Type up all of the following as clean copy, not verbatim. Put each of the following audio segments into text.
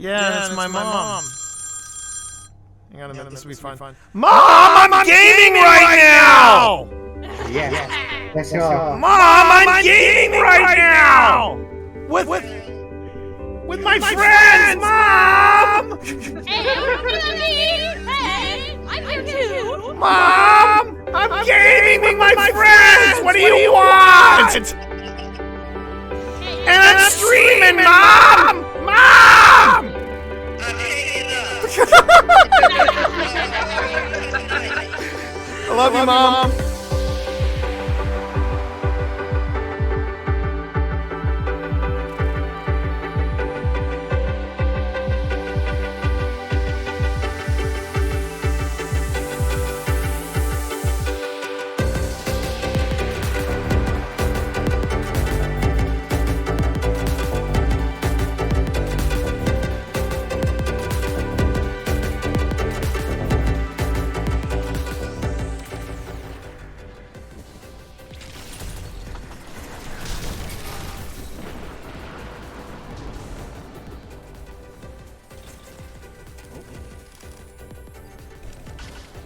Yeah, that's my mom. Hang on a minute, this will be fun. Mom, I'm gaming right now! Yeah. Let's go. Mom, I'm gaming right now! With my friends, Mom! Hey, I'm here too. Mom, I'm gaming with my friends! What do you want? And I'm streaming, Mom! Mom! I love you, Mom.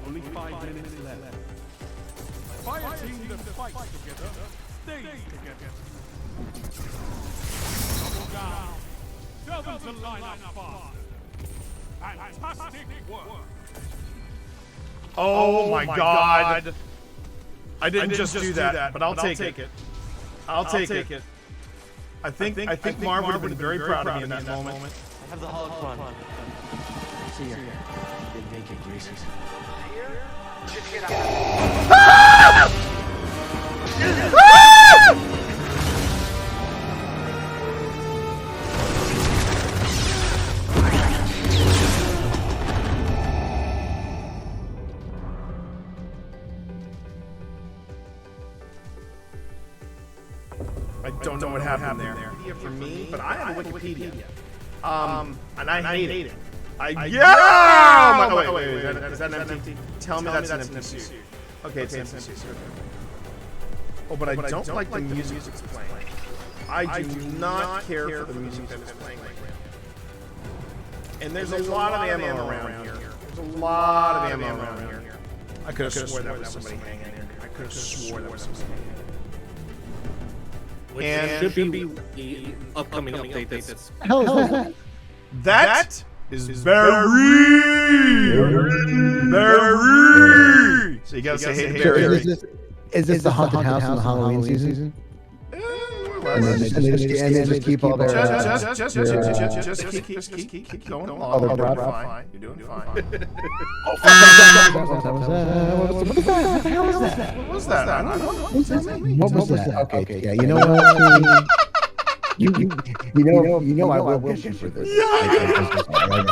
Only 5 minutes left. Fire team that fight together stays together. Double down. Delve into lineup fast. Fantastic work. Oh my God. I didn't just do that, but I'll take it. I'll take it. I think Marv would have been very proud of me in that moment. I have the holocron. See ya. Didn't make it, Gracie. I don't know what happened there. For me, but I have a Wikipedia. And I hate it. Yeah! Wait, is that an empty? Tell me that's an empty suit. Okay, it's an empty suit. Oh, but I don't like the music that's playing. I do not care for the music that is playing right now. And there's a lot of ammo around here. There's a lot of ammo around here. I could have swore that was somebody hanging there. I could have swore that was somebody hanging there. And should be the upcoming update that's... Hell is that? That is very. So you gotta say hey to Barry. Is this the haunted house in the Halloween season? And they just keep all their... Just keep going along. You're doing fine. You're doing fine. What was that? What the hell was that? What was that? I don't know. What was that? Okay, yeah, you know what? You know I will piss you for this.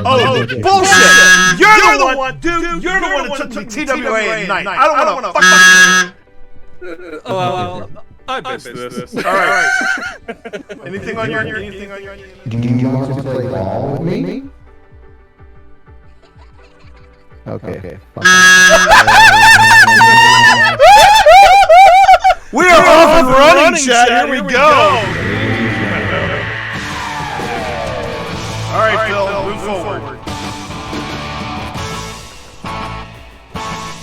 Oh, bullshit! You're the one, dude. You're the one that took TWA at night. I don't want to fuck. Oh, well, I missed this. All right. Anything on your? Do you want to play ball with me? Okay. We are off and running, chat. Here we go. All right, Phil, move forward.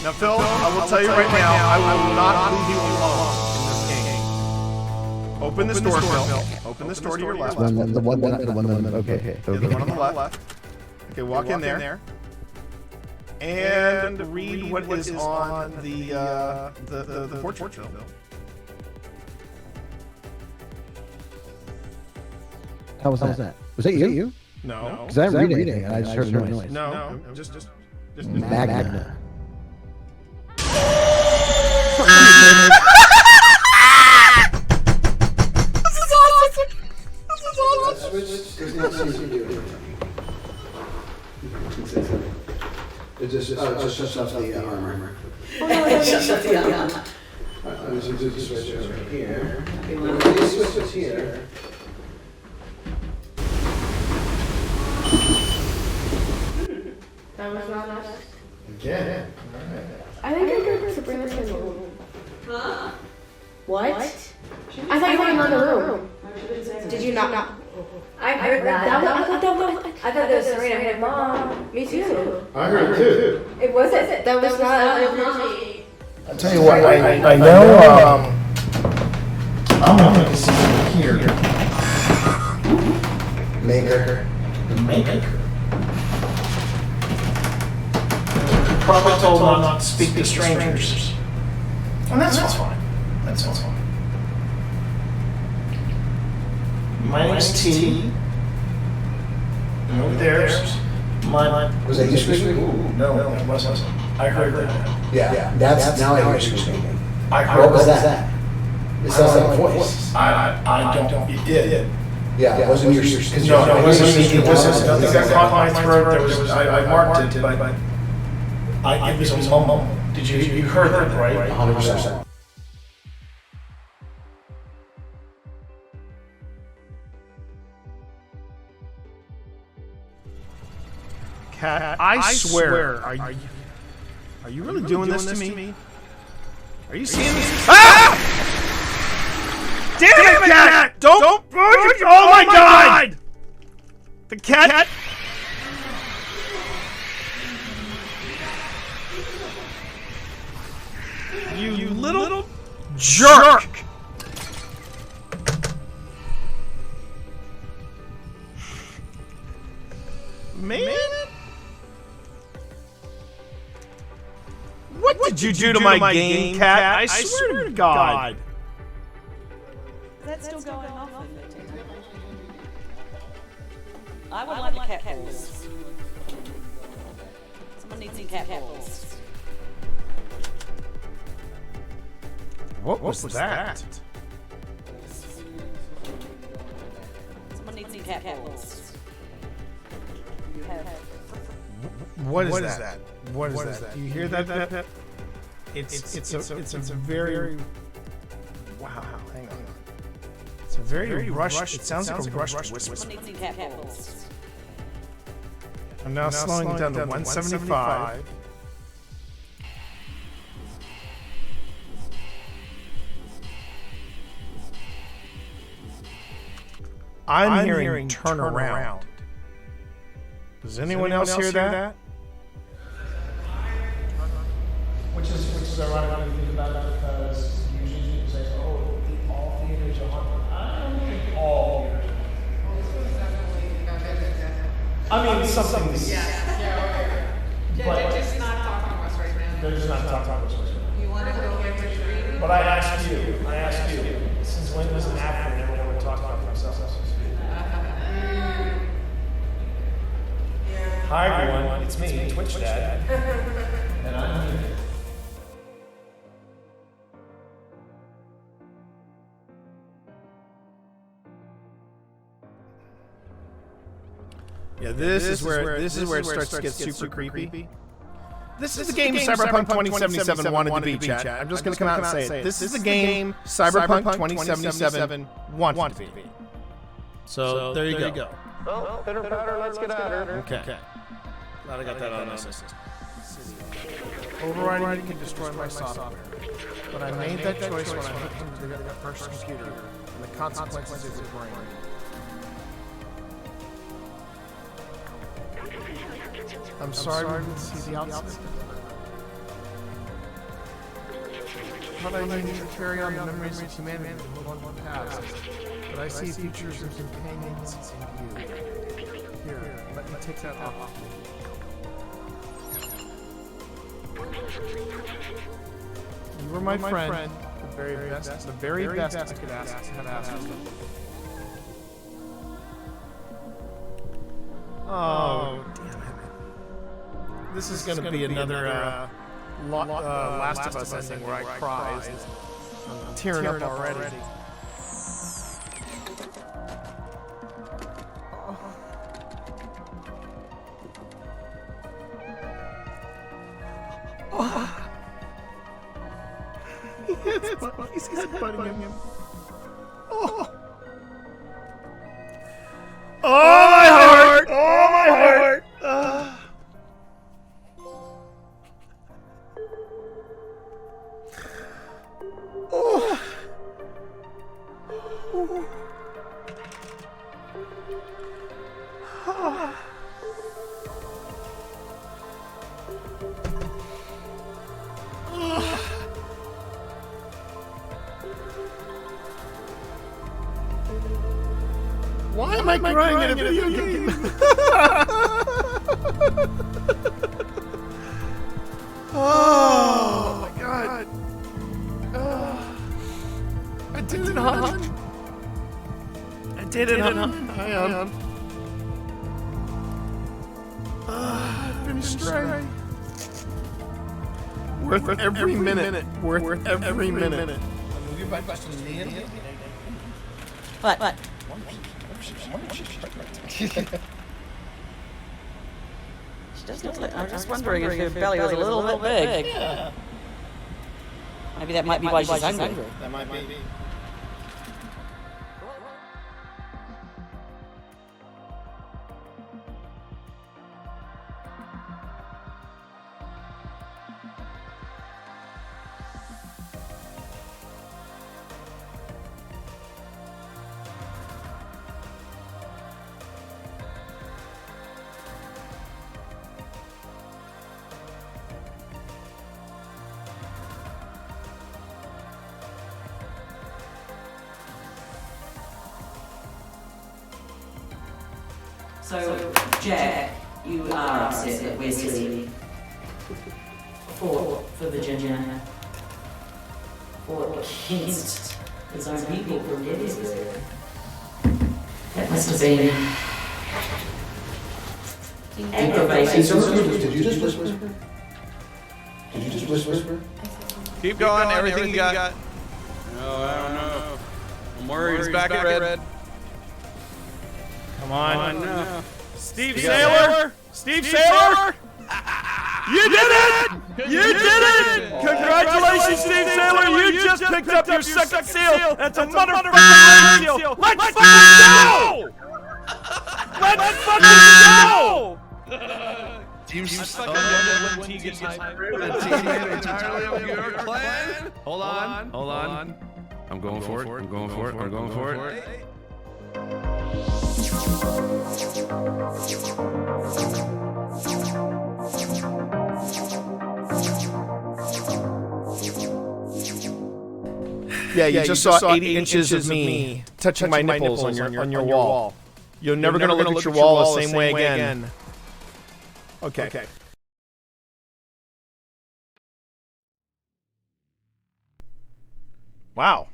Now, Phil, I will tell you right now, I will not leave you alone in this game. Open this door, Phil. Open this door to your left. The one. Okay. The one on the left. Okay, walk in there. And read what is on the portrait, Phil. How was that? Was that you? No. Because I didn't read anything, and I just heard a noise. No. Just Magna. This is awesome. It just shuts off the armor. Oh no, it shuts off the armor. Just switch over here. These switches here. That was not us. Yeah. I think I got Sabrina in the room. Huh? What? I thought you were in another room. Did you not? I heard that. I thought that was Serena. I heard Mom. Me too. I heard it too. It wasn't. That was not Mom. I'll tell you what, I know, I'm looking to see here. Maker. The maker. Probably told not to speak to strangers. And that's fine. That's fine. My name's T. And over there's my. Was that you speaking? No, it wasn't. I heard that. Yeah, that's now I hear you speaking. I heard. What was that? It sounds like a voice. I don't. It did. Yeah, it wasn't your. No, it wasn't. It wasn't. Nothing got caught in my throat. There was. I marked it, but it was a mumble. Did you heard that right? 100%. Cat, I swear. Are you really doing this to me? Are you seeing this? Ah! Damn it, Cat! Don't! Oh my God! The cat! You little jerk! Man! What did you do to my game, Cat? I swear to God. That's still going off of it. I would like cat balls. Someone needs some cat balls. What was that? Someone needs some cat balls. You have. What is that? What is that? Do you hear that, Pep? It's a very wow. Hang on. It's a very rushed. It sounds like a rushed whisper. Someone needs some cat balls. I'm now slowing it down to 175. I'm hearing turn around. Does anyone else hear that? Which is ironic when you think about it, because usually you say, oh, all theaters are haunted. I don't think all theaters are. I mean, some things. Yeah, they're just not talking to us right now. They're just not talking to us right now. You want to go get what you're reading? But I asked you, since when was it after and everyone would talk about themselves? Hi everyone, it's me, Twitch Dad. And I'm here. Yeah, this is where it starts to get super creepy. This is the game Cyberpunk 2077 wanted to be, chat. I'm just going to come out and say it. This is the game Cyberpunk 2077 wanted to be. So there you go. Well, pitter patter, let's get at her. Okay. Glad I got that on my system. Overriding can destroy my software. But I made that choice when I hooked into the person's computer, and the consequences it would bring. I'm sorry we didn't see the outside. But I need to carry on the memories of humanity and move on to the past. But I see futures and companions in you. Here, let me take that off. You were my friend, the very best I could have asked for. Oh, damn it. This is going to be another Last of Us ending where I cry. I'm tearing up already. He's butting him. Oh, my heart! Oh, my heart! Why am I crying in a video game? Oh my god. I did it, hon. I did it, hon. I am. I've been stray. Worth every minute. Worth every minute. What? She does look like, I was just wondering if her belly was a little bit big. Yeah. Maybe that might be why she's hungry. That might be. So, Jack, you are upset that we're silly. For Virginia. For against his own people from Gettysburg. That must have been aggravating. Did you just whisper? Did you just whisper? Keep going, everything you got. No, I don't know. I'm worried it's back at red. Come on. No. Steve Saylor! Steve Saylor! You did it! You did it! Congratulations, Steve Saylor! You just picked up your second seal! That's a motherfucking seal! Let's fucking go! Let's fucking go! Team's stuck when T gets entirely of your plan. Hold on. I'm going for it. Yeah, you just saw 80 inches of me touching my nipples on your wall. You're never going to look at your wall the same way again. Okay. Wow.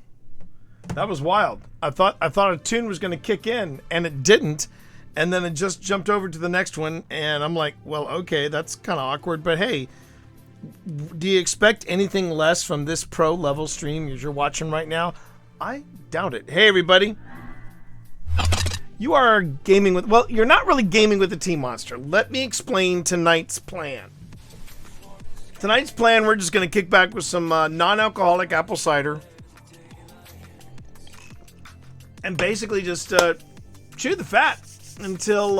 That was wild. I thought a tune was going to kick in, and it didn't. And then it just jumped over to the next one, and I'm like, well, okay, that's kind of awkward. But hey, do you expect anything less from this pro level stream as you're watching right now? I doubt it. Hey, everybody. You are gaming with... Well, you're not really gaming with the Team Monster. Let me explain tonight's plan. Tonight's plan, we're just going to kick back with some non-alcoholic apple cider. And basically just chew the fat until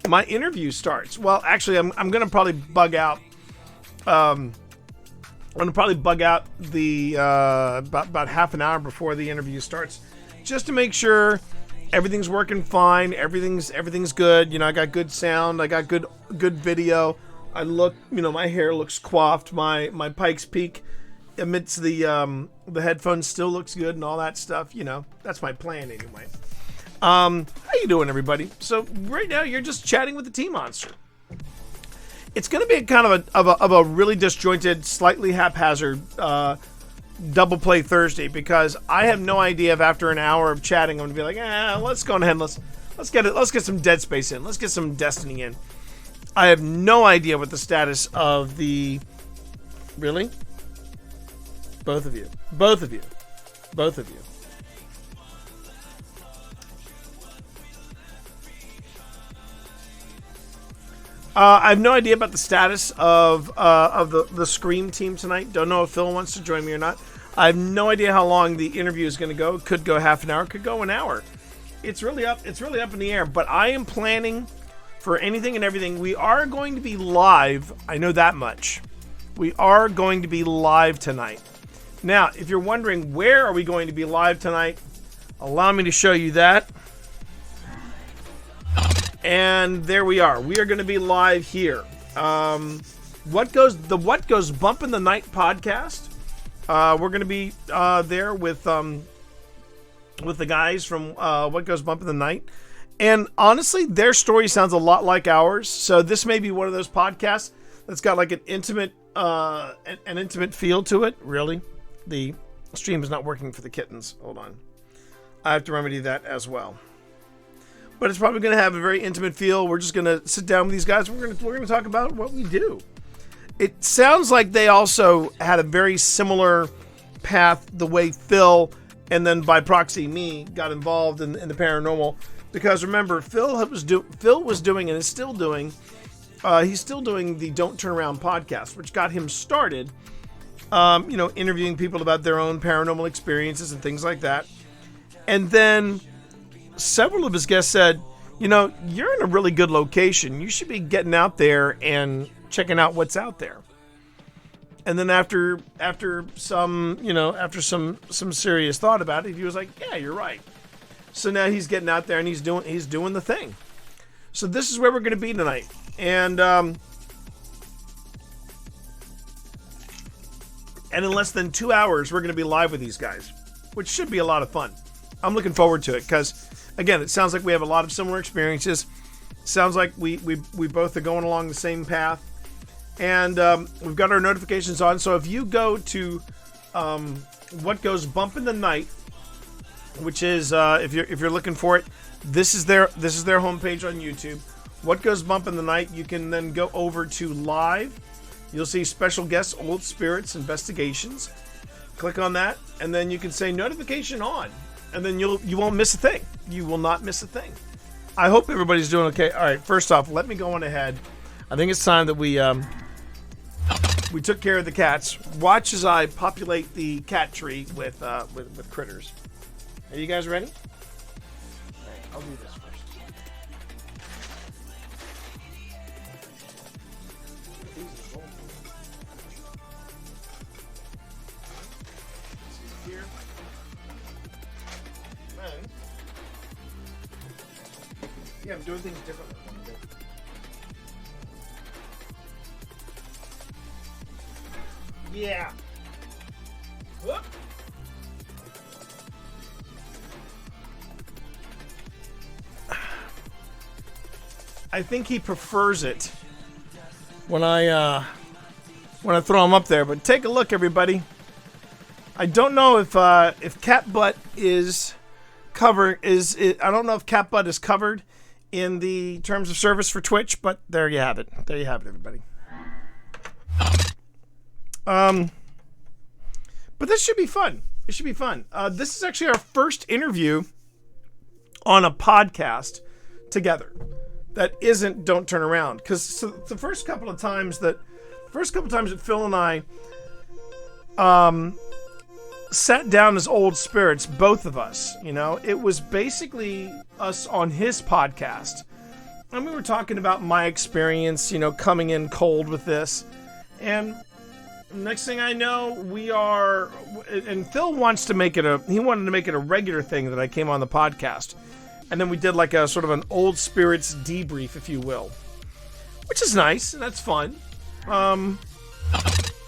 my interview starts. Well, actually, I'm going to probably bug out. I'm going to probably bug out the about half an hour before the interview starts, just to make sure everything's working fine. Everything's good. You know, I got good sound. I got good video. I look, my hair looks coiffed. My Pikes Peak amidst the headphones still looks good and all that stuff. That's my plan anyway. How you doing, everybody? So right now you're just chatting with the Team Monster. It's going to be kind of a really disjointed, slightly haphazard double play Thursday, because I have no idea if after an hour of chatting I'm going to be like, let's go ahead and let's get some Dead Space in. Let's get some Destiny in. I have no idea what the status of the... Really? Both of you. I have no idea about the status of the Scream team tonight. Don't know if Phil wants to join me or not. I have no idea how long the interview is going to go. Could go half an hour. Could go an hour. It's really up in the air. But I am planning for anything and everything. We are going to be live. I know that much. We are going to be live tonight. Now, if you're wondering where are we going to be live tonight, allow me to show you that. And there we are. We are going to be live here. What Goes Bump in the Night podcast. We're going to be there with with the guys from What Goes Bump in the Night. And honestly, their story sounds a lot like ours. So this may be one of those podcasts that's got like an intimate feel to it. Really, the stream is not working for the kittens. Hold on, I have to remedy that as well. But it's probably going to have a very intimate feel. We're just going to sit down with these guys. We're going to talk about what we do. It sounds like they also had a very similar path the way Phil, and then by proxy me, got involved in the paranormal. Because remember, Phil was doing and is still doing. He's still doing the Don't Turn Around podcast, which got him started. Interviewing people about their own paranormal experiences and things like that. And then several of his guests said, you're in a really good location. You should be getting out there and checking out what's out there. And then after some serious thought about it, he was like, yeah, you're right. So now he's getting out there and he's doing the thing. So this is where we're going to be tonight. And in less than 2 hours, we're going to be live with these guys, which should be a lot of fun. I'm looking forward to it because, again, it sounds like we have a lot of similar experiences. Sounds like we both are going along the same path. And we've got our notifications on. So if you go to What Goes Bump in the Night, which is if you're looking for it, this is their homepage on YouTube. What Goes Bump in the Night. You can then go over to live. You'll see special guests, Old Spirits Investigations. Click on that, and then you can say notification on, and then you won't miss a thing. You will not miss a thing. I hope everybody's doing okay. All right, first off, let me go on ahead. I think it's time that we took care of the cats. Watch as I populate the cat tree with critters. Are you guys ready? All right, I'll do this first. Here. Then, yeah, I'm doing things differently. Yeah. Whoop. I think he prefers it when I throw him up there. But take a look, everybody. I don't know if cat butt is covered. I don't know if cat butt is covered in the terms of service for Twitch. But there you have it. There you have it, everybody. But this should be fun. It should be fun. This is actually our first interview on a podcast together that isn't Don't Turn Around. Because the first couple of times that Phil and I sat down as old spirits, both of us, it was basically us on his podcast. And we were talking about my experience, coming in cold with this. And next thing I know, and Phil wanted to make it a regular thing that I came on the podcast. And then we did like a sort of an old spirits debrief, if you will, which is nice. And that's fun. I'm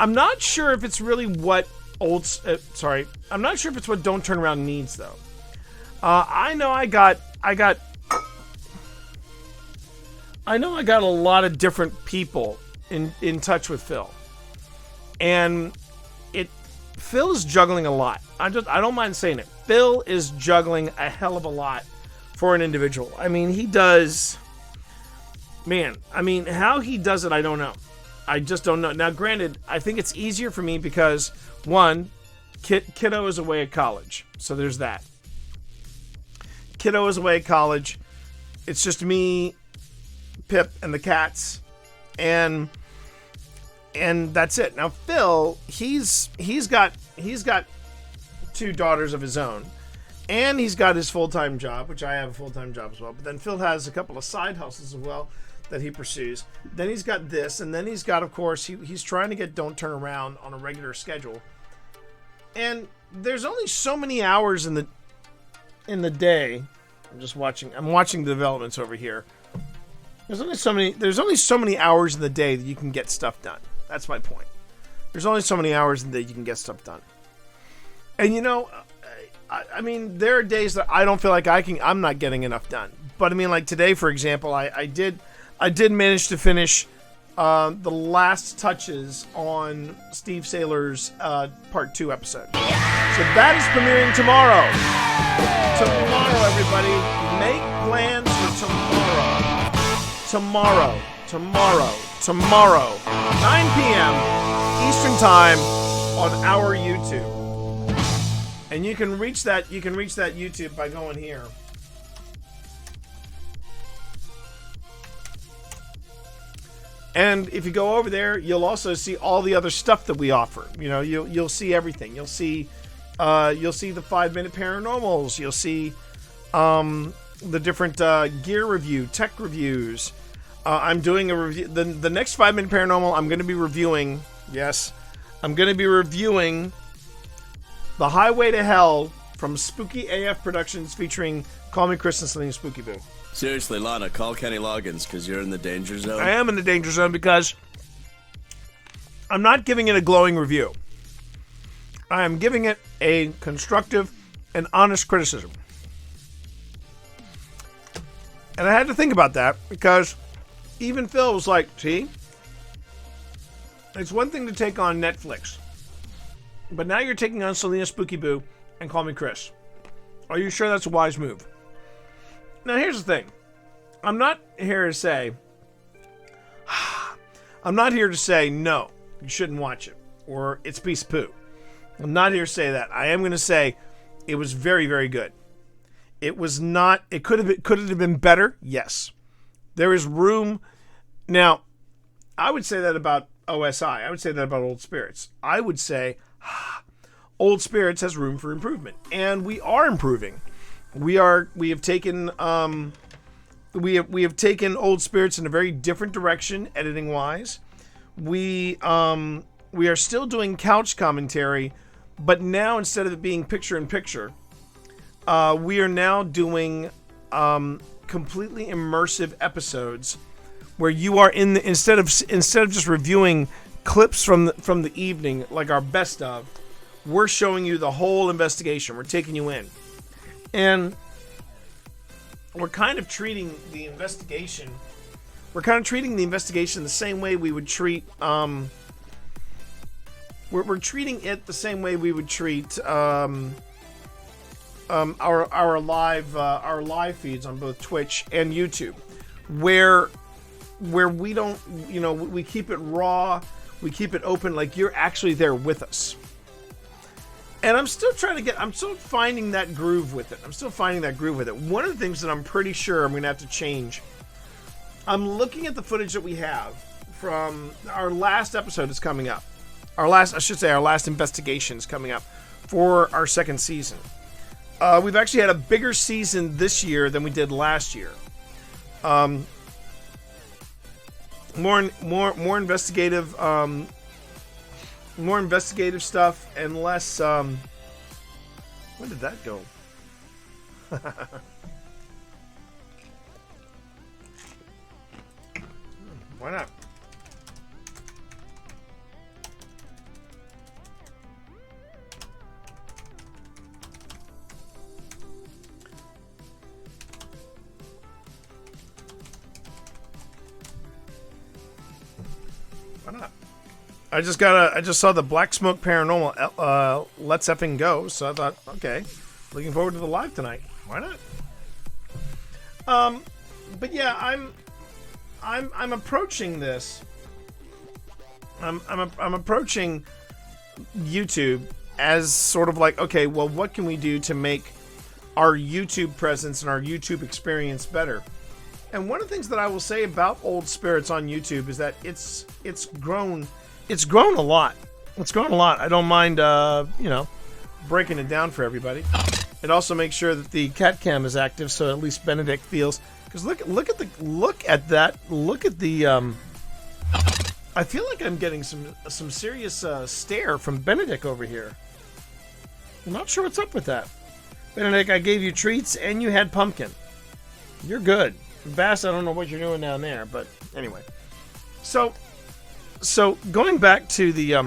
not sure if it's really what I'm not sure if it's what Don't Turn Around needs though. I know I got a lot of different people in touch with Phil. And Phil is juggling a lot. I don't mind saying it. Phil is juggling a hell of a lot for an individual. I mean, he does. Man, I mean, how he does it, I don't know. I just don't know. Now, granted, I think it's easier for me because one, kiddo is away at college, so there's that. Kiddo is away at college. It's just me, Pip, and the cats, and that's it. Now Phil, he's got 2 daughters of his own, and he's got his full-time job, which I have a full-time job as well. But then Phil has a couple of side hustles as well that he pursues. Then he's got this, and then he's got, of course, he's trying to get Don't Turn Around on a regular schedule. And there's only so many hours in the day. I'm watching the developments over here. There's only so many hours in the day that you can get stuff done. That's my point. There's only so many hours in the day you can get stuff done. And I mean, there are days that I don't feel like I'm not getting enough done. But I mean, like today, for example, I did manage to finish the last touches on Steve Saylor's Part 2 episode. So that is premiering tomorrow. Tomorrow, everybody, make plans for tomorrow. Tomorrow, 9 p.m. Eastern Time on our YouTube. And you can reach that YouTube by going here. And if you go over there, you'll also see all the other stuff that we offer. You know, you'll see everything. You'll see the 5-minute paranormals. You'll see the different gear review, tech reviews. I'm doing a review. The next 5-minute paranormal, I'm going to be reviewing. Yes, I'm going to be reviewing The Highway to Hell from Spooky AF Productions, featuring Call Me Chris and Selena Spooky Boo. Seriously, Lana, call Kenny Loggins because you're in the danger zone. I am in the danger zone because I'm not giving it a glowing review. I am giving it a constructive and honest criticism. And I had to think about that because even Phil was like, see, it's one thing to take on Netflix, but now you're taking on Selena Spooky Boo and Call Me Chris. Are you sure that's a wise move? Now, here's the thing. I'm not here to say no, you shouldn't watch it, or it's a piece of poo. I'm not here to say that. I am going to say it was very, very good. It was not. It could have been better. Yes, there is room. Now, I would say that about OSI. I would say that about Old Spirits. I would say Old Spirits has room for improvement, and we are improving. We have taken Old Spirits in a very different direction, editing wise. We are still doing couch commentary, but now instead of it being picture in picture, we are now doing completely immersive episodes where you are in the instead of just reviewing clips from the evening like our best of, we're showing you the whole investigation. We're taking you in. And we're kind of treating the investigation the same way we would treat we're treating it the same way we would treat our live feeds on both Twitch and YouTube, where we don't, we keep it raw, we keep it open, like you're actually there with us. And I'm still finding that groove with it. One of the things that I'm pretty sure I'm going to have to change, I'm looking at the footage that we have from our last episode is coming up. Our last investigation is coming up for our second season. We've actually had a bigger season this year than we did last year. More investigative. More investigative stuff and less. When did that go? Why not? Why not? I just saw the Black Smoke Paranormal Let's Effing Go, so I thought, okay, looking forward to the live tonight. Why not? But yeah, I'm approaching this. I'm approaching YouTube as sort of like, okay, well, what can we do to make our YouTube presence and our YouTube experience better? And one of the things that I will say about Old Spirits on YouTube is that it's grown. It's grown a lot. I don't mind, breaking it down for everybody. It also makes sure that the cat cam is active, so at least Benedict feels. Because look at that. I feel like I'm getting some serious stare from Benedict over here. I'm not sure what's up with that. Benedict, I gave you treats and you had pumpkin. You're good. Bass, I don't know what you're doing down there, but anyway. So going back to the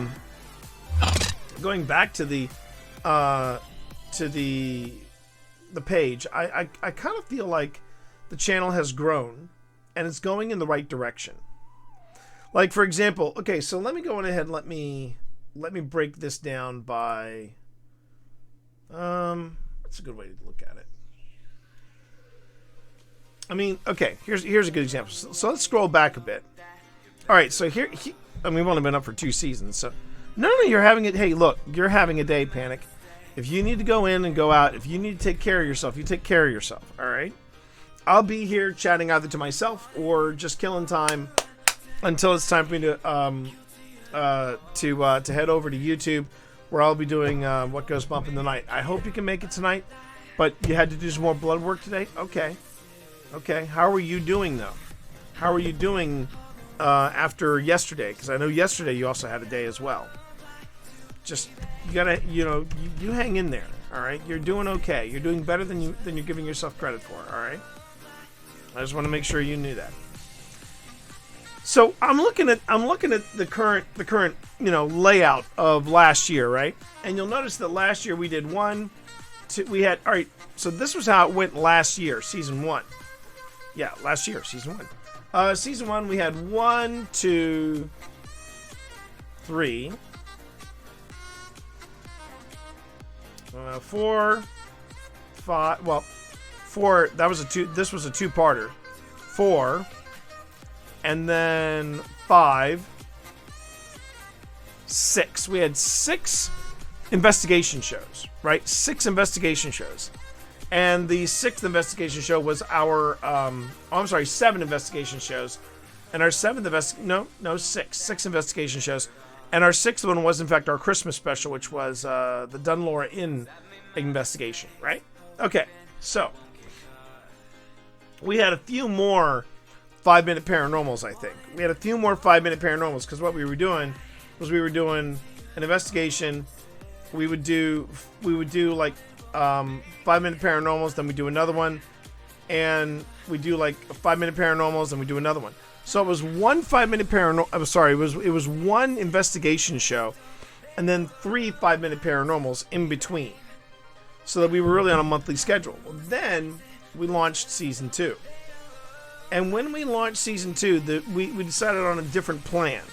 the page, I kind of feel like the channel has grown and it's going in the right direction. Like, for example, okay, so let me go on ahead and let me break this down by that's a good way to look at it. I mean, okay, here's a good example. So let's scroll back a bit. All right, so here I mean, we've only been up for 2 seasons, so no, you're having it. Hey, look, you're having a day, Panic. If you need to go in and go out, if you need to take care of yourself, you take care of yourself. All right. I'll be here chatting either to myself or just killing time until it's time for me to head over to YouTube, where I'll be doing What Goes Bump in the Night. I hope you can make it tonight, but you had to do some more blood work today. Okay. How are you doing though? How are you doing after yesterday? Because I know yesterday you also had a day as well. Just you gotta, you hang in there. All right, you're doing okay. You're doing better than you're giving yourself credit for. All right. I just want to make sure you knew that. So I'm looking at the current layout of last year, right? And you'll notice that last year we did 1, 2. We had, all right. So this was how it went last year, season 1. Yeah, last year, season 1. Season 1 we had 1, 2, 3, 4, 5. Well, 4. That was a 2. This was a 2-parter. 4, and then 5, 6. We had 6 investigation shows, right? 6 investigation shows, and the 6th investigation show was our. 7 investigation shows, and our 7th 6 investigation shows. And our 6th one was, in fact, our Christmas special, which was the Dunlora Inn investigation, right? Okay, so we had a few more 5-minute paranormals, I think. We had a few more 5-minute paranormals, because what we were doing was we were doing an investigation. We would do like 5-minute paranormals, then we do another one, and we do like 5-minute paranormals, and we do another one. So it was 1 5-minute paranormal. I'm sorry, it was 1 investigation show, and then 3 5-minute paranormals in between, so that we were really on a monthly schedule. Well, then we launched season 2, and when we launched season 2, we decided on a different plan,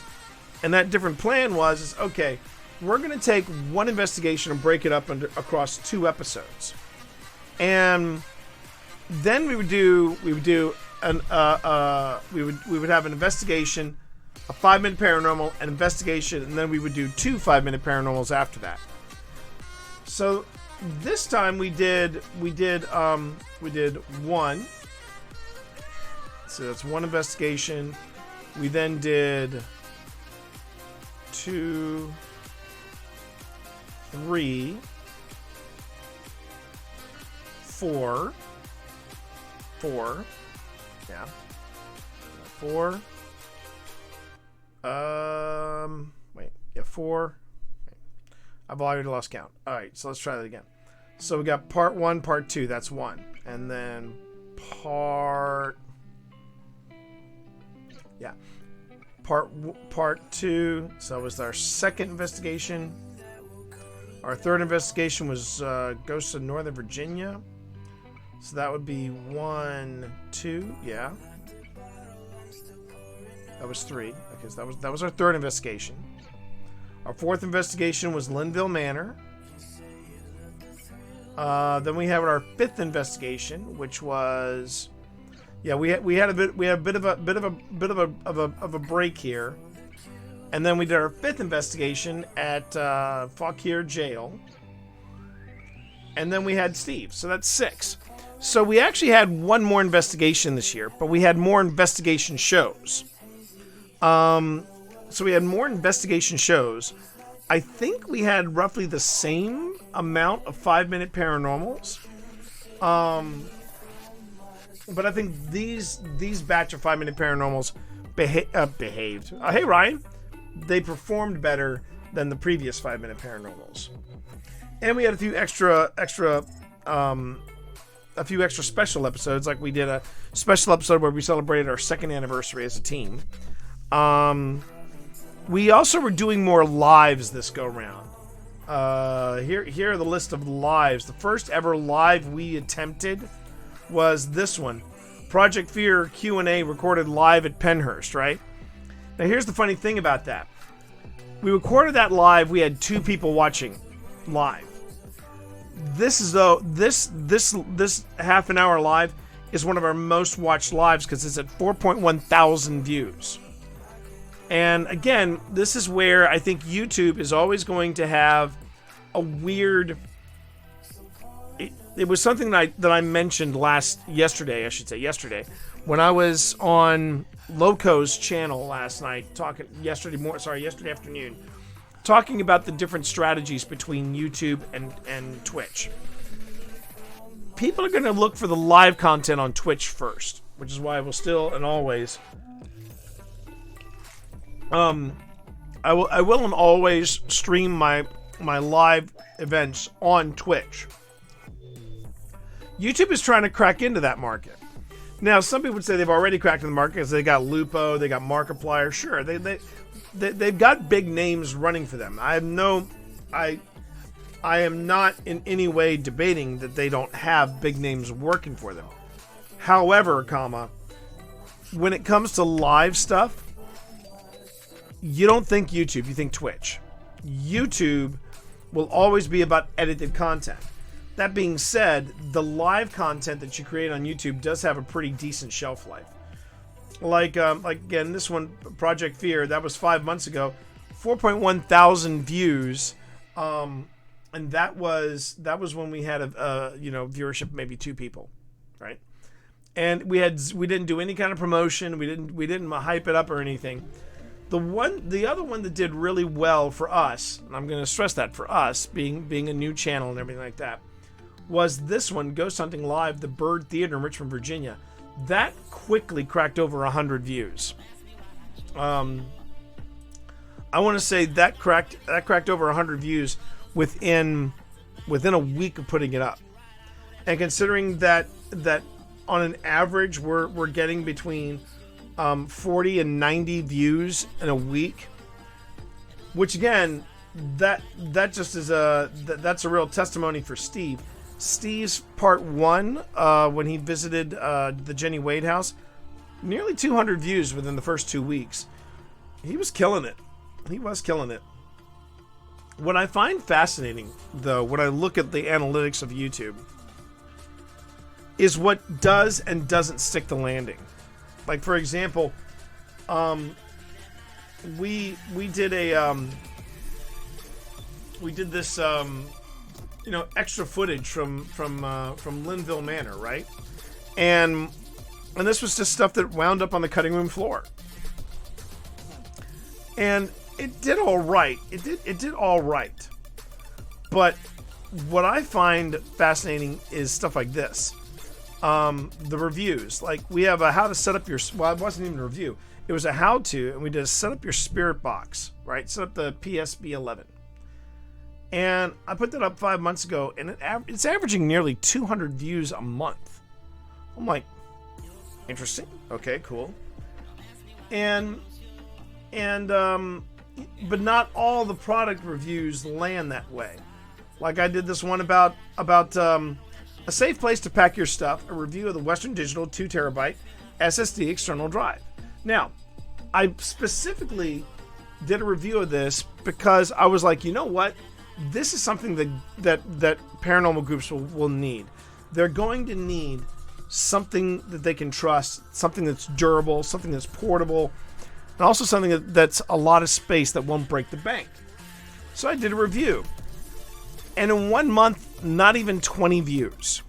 and that different plan was okay. We're going to take 1 investigation and break it up across 2 episodes, and then we would have an investigation, a 5-minute paranormal, an investigation, and then we would do 2 5-minute paranormals after that. So this time we did 1. So that's 1 investigation. We then did 2, 3, 4. Yeah. 4. Wait. Yeah, 4. Wait. I've already lost count. All right, so let's try that again. So we got part 1, part 2. That's 1, and then part 2. So it was our 2nd investigation. Our 3rd investigation was Ghosts of Northern Virginia. So that would be 1, 2, yeah. That was 3. Okay, so that was our 3rd investigation. Our 4th investigation was Linville Manor. Then we have our 5th investigation, which was, we had a bit of a break here, and then we did our 5th investigation at Fauquier Jail, and then we had Steve. So that's 6. So we actually had 1 more investigation this year, but we had more investigation shows. So we had more investigation shows. I think we had roughly the same amount of 5-minute paranormals. But I think these batch of 5-minute paranormals behaved. Hey Ryan, they performed better than the previous 5-minute paranormals. And we had a few extra special episodes, like we did a special episode where we celebrated our 2nd anniversary as a team. We also were doing more lives this go round. Here are the list of lives. The first ever live we attempted was this one. Project Fear Q&A recorded live at Penhurst, right? Now here's the funny thing about that. We recorded that live. We had 2 people watching live. This half an hour live is one of our most watched lives because it's at 4.1 thousand views. And again, this is where I think YouTube is always going to have a weird. It was something that I mentioned yesterday, when I was on Loco's channel last night, yesterday afternoon, talking about the different strategies between YouTube and Twitch. People are going to look for the live content on Twitch first, which is why I will still and always I will and always stream my live events on Twitch. YouTube is trying to crack into that market. Now, some people would say they've already cracked in the market because they got Lupo, they got Markiplier. Sure, they've got big names running for them. I am not in any way debating that they don't have big names working for them. However, when it comes to live stuff, you don't think YouTube, you think Twitch. YouTube will always be about edited content. That being said, the live content that you create on YouTube does have a pretty decent shelf life. Like again, this one, Project Fear, that was 5 months ago, 4.1 thousand views, and that was when we had a viewership, maybe 2 people, right? And we didn't do any kind of promotion, we didn't hype it up or anything. The other one that did really well for us, and I'm going to stress that for us, being a new channel and everything like that, was this one, Ghost Hunting Live, the Bird Theater in Richmond, Virginia. That quickly cracked over 100 views. I want to say that cracked over 100 views within a week of putting it up. And considering that on an average we're getting between 40 and 90 views in a week, which again, that just is that's a real testimony for Steve. Steve's part 1, when he visited the Jenny Wade house, nearly 200 views within the first 2 weeks. He was killing it. What I find fascinating, though, when I look at the analytics of YouTube, is what does and doesn't stick the landing. Like, for example, we did this extra footage from Linville Manor, right? And this was just stuff that wound up on the cutting room floor. And it did all right. It did all right. But what I find fascinating is stuff like this. The reviews. Like, we have a how to set up your... Well, it wasn't even a review. It was a how-to, and we did a set up your spirit box, right? Set up the PSB 11. And I put that up 5 months ago, and it's averaging nearly 200 views a month. I'm like, interesting. Okay, cool. But not all the product reviews land that way. Like, I did this one about a safe place to pack your stuff, a review of the Western Digital 2 terabyte SSD external drive. Now, I specifically did a review of this because I was like, you know what? This is something that paranormal groups will need. They're going to need something that they can trust, something that's durable, something that's portable, and also something that's a lot of space that won't break the bank. So I did a review. And in 1 month, not even 20 views.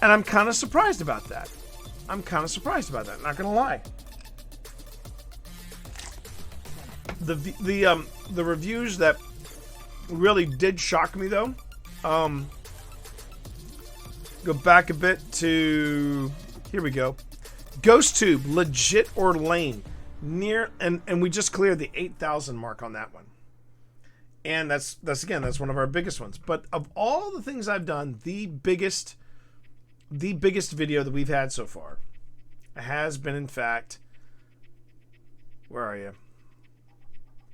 And I'm kind of surprised about that. Not gonna lie. The reviews that really did shock me, though, go back a bit to, here we go. GhostTube, legit or lame, and we just cleared the 8,000 mark on that one. And that's one of our biggest ones. But of all the things I've done, the biggest video that we've had so far has been, in fact, where are you?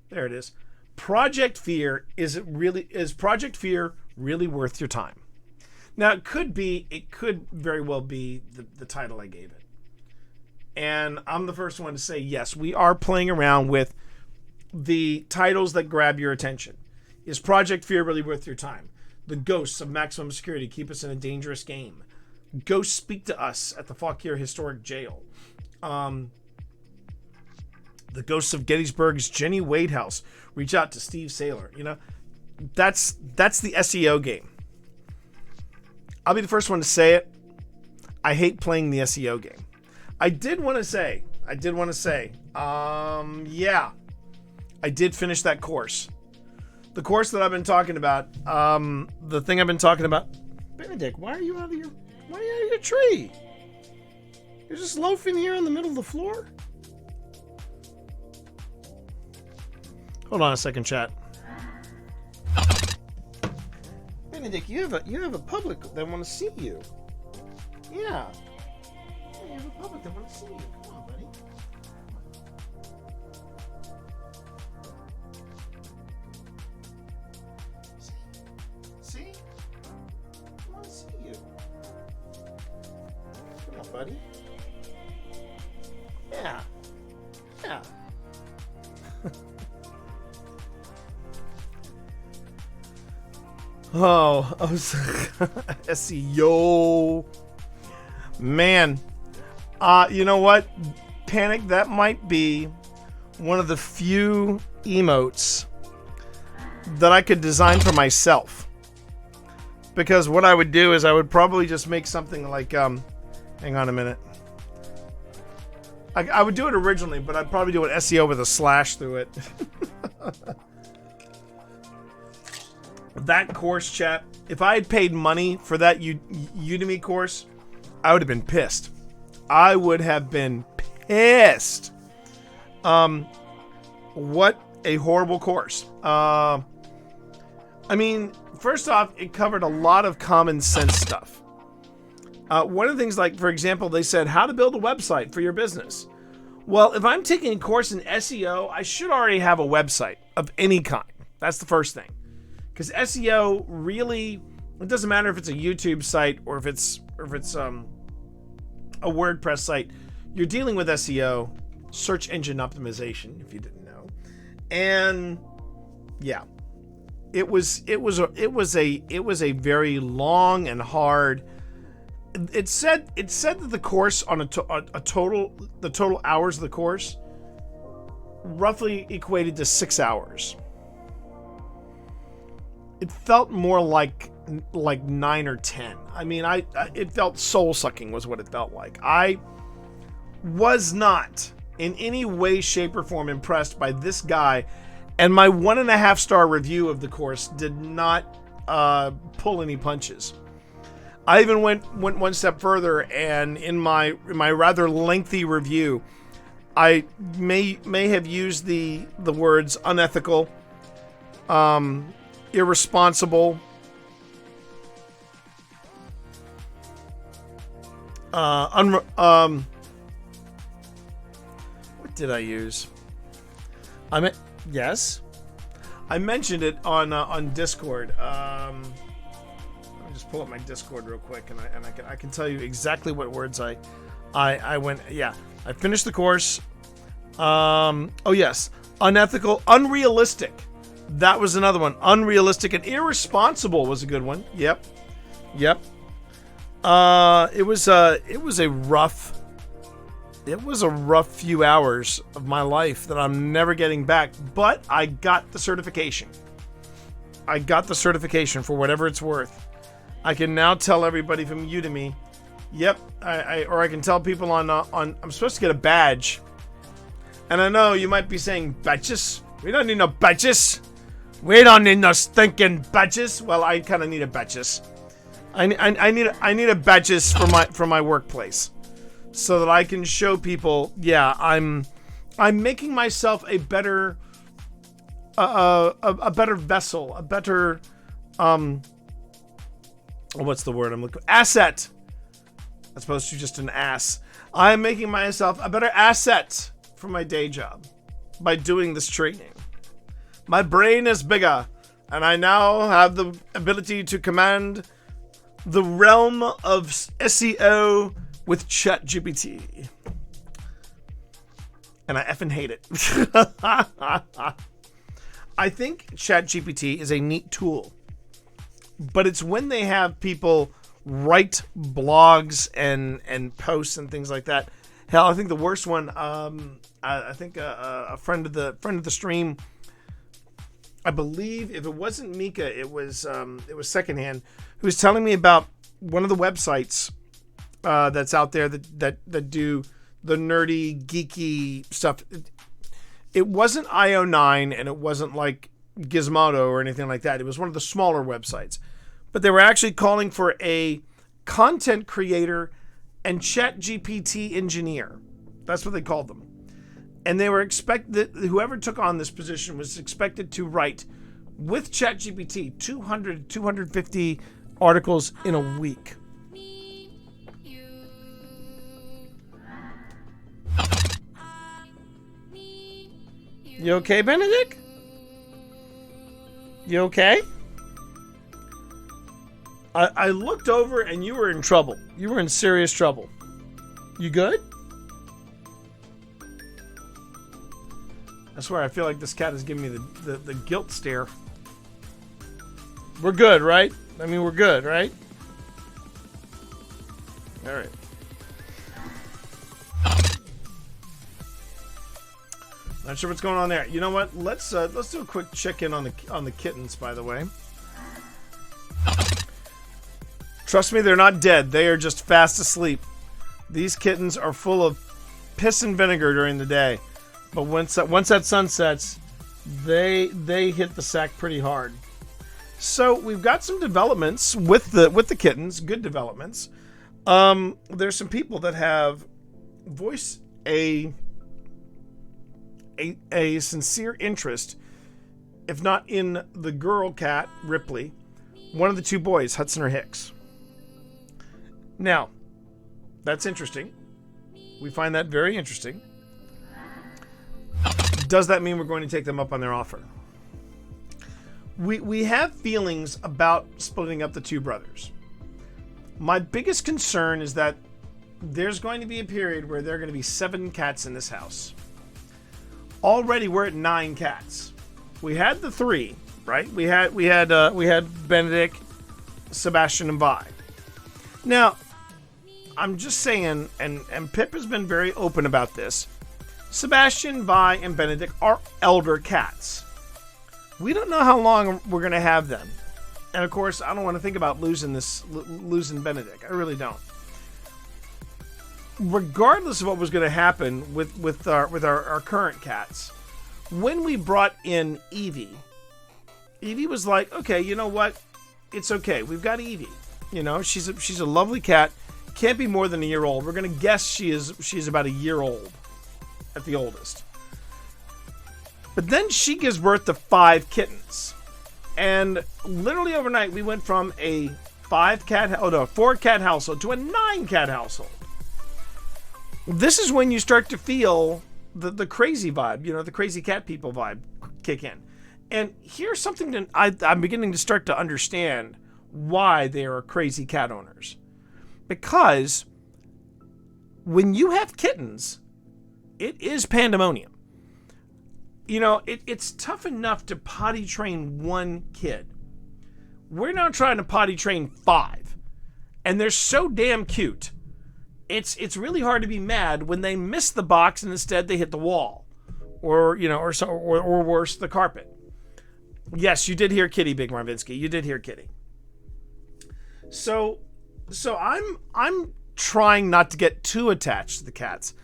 There it is. Project Fear is Project Fear really worth your time? Now it could very well be the title I gave it. And I'm the first one to say, yes, we are playing around with the titles that grab your attention. Is Project Fear really worth your time? The ghosts of maximum security keep us in a dangerous game. Ghosts speak to us at the Fauquier Historic Jail. The ghosts of Gettysburg's Jenny Wade House reach out to Steve Saylor. You know, that's the SEO game. I'll be the first one to say it. I hate playing the SEO game. I did want to say, yeah, I did finish that course. The course that I've been talking about, the thing I've been talking about. Benedict, why are you out of your tree? You're just loafing here in the middle of the floor? Hold on a second, chat. Benedict, you have a public that want to see you. Yeah. You have a public that want to see you. Come on, buddy. See? I want to see you. Come on, buddy. Yeah. Yeah. Oh, I was SEO. Man. You know what? Panic, that might be one of the few emotes that I could design for myself. Because what I would do is I would probably just make something like, hang on a minute. I would do it originally, but I'd probably do an SEO with a slash through it. That course, chat, if I had paid money for that Udemy course, I would have been pissed. I would have been pissed. What a horrible course. I mean, first off, it covered a lot of common sense stuff. One of the things, like, for example, they said how to build a website for your business. Well, if I'm taking a course in SEO, I should already have a website of any kind. That's the first thing. Because SEO really, it doesn't matter if it's a YouTube site or if it's a WordPress site. You're dealing with SEO, search engine optimization, if you didn't know. And yeah, it was a very long and hard. It said that the course on the total hours of the course roughly equated to 6 hours. It felt more like 9 or 10. I mean, it felt soul sucking was what it felt like. I was not in any way, shape, or form impressed by this guy, and my 1.5 star review of the course did not pull any punches. I even went one step further, and in my rather lengthy review, I may have used the words unethical, irresponsible, what did I use? Yes, I mentioned it on Discord. Let me just pull up my Discord real quick, and I can tell you exactly what words I went. Yeah, I finished the course. Oh yes, unethical, unrealistic. That was another one. Unrealistic and irresponsible was a good one. Yep. It was a rough few hours of my life that I'm never getting back, but I got the certification. I got the certification for whatever it's worth. I can now tell everybody from Udemy, yep, or I can tell people on I'm supposed to get a badge. And I know you might be saying, badges? We don't need no badges. We don't need no stinking badges. Well, I kind of need a badges. I need a badges for my workplace, so that I can show people, yeah, I'm making myself a better vessel, a better what's the word I'm looking for? Asset, as opposed to just an ass. I'm making myself a better asset for my day job by doing this training, My brain is bigger, and I now have the ability to command the realm of SEO with ChatGPT. And I effing hate it. I think ChatGPT is a neat tool, but it's when they have people write blogs and posts and things like that. Hell, I think the worst one, I think a friend of the stream, I believe if it wasn't Mika, it was Secondhand, who was telling me about one of the websites that's out there that do the nerdy, geeky stuff. It wasn't IO9 and it wasn't like Gizmodo or anything like that. It was one of the smaller websites. But they were actually calling for a content creator and ChatGPT engineer. That's what they called them. And they were whoever took on this position was expected to write with ChatGPT 200, 250 articles in a week. You okay, Benedict? You okay? I looked over and you were in trouble. You were in serious trouble. You good? I swear, I feel like this cat is giving me the guilt stare. We're good, right? I mean, we're good, right? All right. Not sure what's going on there. You know what? Let's do a quick check-in on the kittens, by the way. Trust me, they're not dead. They are just fast asleep. These kittens are full of piss and vinegar during the day, but once that sun sets, they hit the sack pretty hard. So we've got some developments with the kittens. Good developments. There's some people that have voiced a sincere interest, if not in the girl cat, Ripley, one of the two boys, Hudson or Hicks. Now, that's interesting. We find that very interesting. Does that mean we're going to take them up on their offer? We have feelings about splitting up the two brothers. My biggest concern is that there's going to be a period where there are going to be 7 cats in this house. Already we're at 9 cats. We had the 3, right? We had Benedict, Sebastian, and Vi. Now, I'm just saying, and Pip has been very open about this. Sebastian, Vi, and Benedict are elder cats. We don't know how long we're going to have them. And of course, I don't want to think about losing Benedict. I really don't. Regardless of what was going to happen with our current cats, when we brought in Evie was like, okay, you know what? It's okay. We've got Evie. You know, she's a lovely cat. Can't be more than a year old. We're going to guess she's about a year old at the oldest. But then she gives birth to 5 kittens. And literally overnight, we went from a 4-cat household to a 9-cat household. This is when you start to feel the crazy vibe, the crazy cat people vibe kick in. And here's something that I'm beginning to start to understand why they are crazy cat owners. Because when you have kittens, it is pandemonium. It's tough enough to potty train 1 kid. We're now trying to potty train 5. And they're so damn cute. It's really hard to be mad when they miss the box and instead they hit the wall. Or worse, the carpet. Yes, you did hear Kitty, Big Marvinsky. You did hear Kitty. So I'm trying not to get too attached to the cats.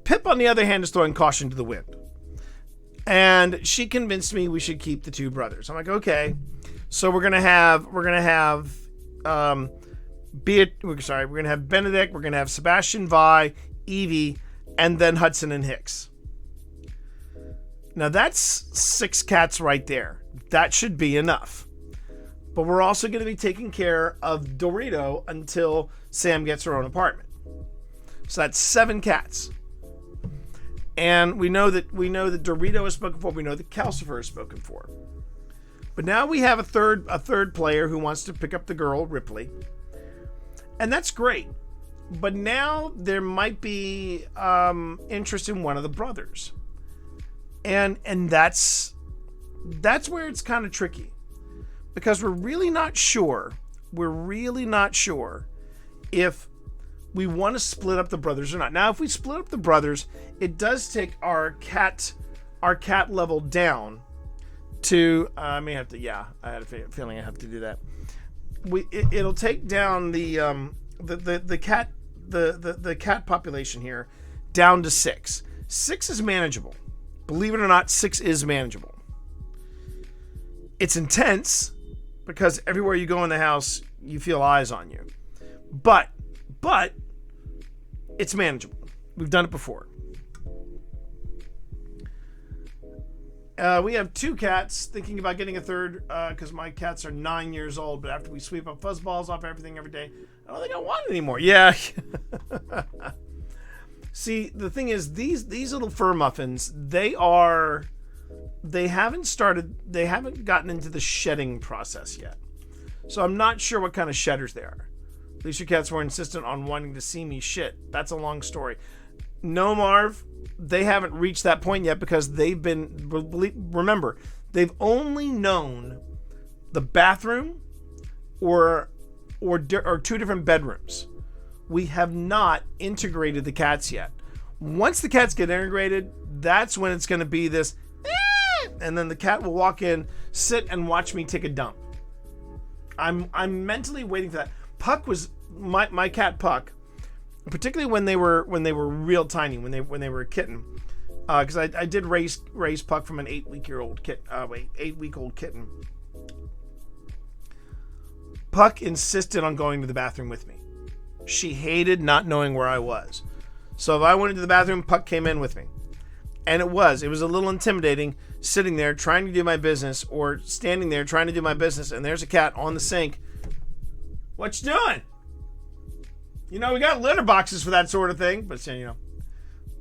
Pip, on the other hand, is throwing caution to the wind. And she convinced me we should keep the 2 brothers. I'm like, okay. So we're gonna have Benedict, we're gonna have Sebastian, Vi, Evie, and then Hudson and Hicks. Now that's 6 cats right there. That should be enough. But we're also going to be taking care of Dorito until Sam gets her own apartment. So that's 7 cats. And we know that Dorito is spoken for. We know that Calcifer is spoken for. But now we have a third player who wants to pick up the girl, Ripley. And that's great. But now there might be interest in one of the brothers. And that's where it's kind of tricky. Because we're really not sure if we want to split up the brothers or not. Now, if we split up the brothers, it does take our cat level down to I may have to. Yeah, I had a feeling I have to do that. It'll take down the cat population here down to 6. 6 is manageable. Believe it or not, 6 is manageable. It's intense because everywhere you go in the house, you feel eyes on you. But it's manageable. We've done it before. We have 2 cats, thinking about getting a third because my cats are 9 years old, but after we sweep up fuzzballs off everything every day, I don't think I want it anymore. Yeah. See, the thing is, these little fur muffins, they haven't gotten into the shedding process yet. So I'm not sure what kind of shedders they are. At least your cats were insistent on wanting to see me shit. That's a long story. No, Marv, they haven't reached that point yet because remember, they've only known the bathroom or 2 different bedrooms. We have not integrated the cats yet. Once the cats get integrated, that's when it's going to be this, and then the cat will walk in, sit, and watch me take a dump. I'm mentally waiting for that. Puck was my cat Puck, particularly when they were real tiny, when they were a kitten, because I did raise Puck from an 8-week-old kitten. Puck insisted on going to the bathroom with me. She hated not knowing where I was. So if I went into the bathroom, Puck came in with me. And it was a little intimidating sitting there trying to do my business or standing there trying to do my business and there's a cat on the sink. What you doing? We got litter boxes for that sort of thing. But,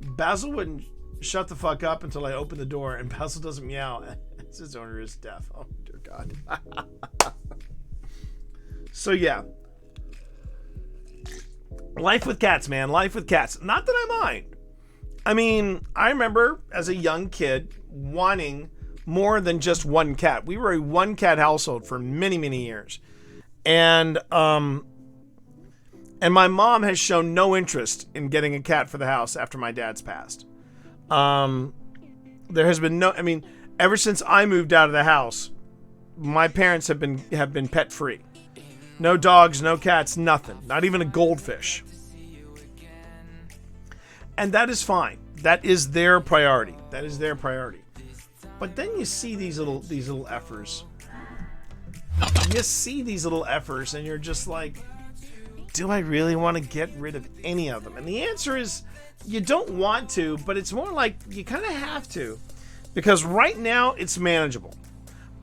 Basil wouldn't shut the fuck up until I opened the door and Basil doesn't meow. It's his owner is deaf. Oh, dear God. So, yeah. Life with cats, man. Life with cats. Not that I mind. I mean, I remember as a young kid wanting more than just one cat. We were a 1-cat household for many, many years. And my mom has shown no interest in getting a cat for the house after my dad's passed. There has been ever since I moved out of the house, my parents have been pet free. No dogs, no cats, nothing. Not even a goldfish. And that is fine. That is their priority. But then you see these little effers. You see these little effers and you're just like, do I really want to get rid of any of them? And the answer is you don't want to, but it's more like you kind of have to. Because right now it's manageable.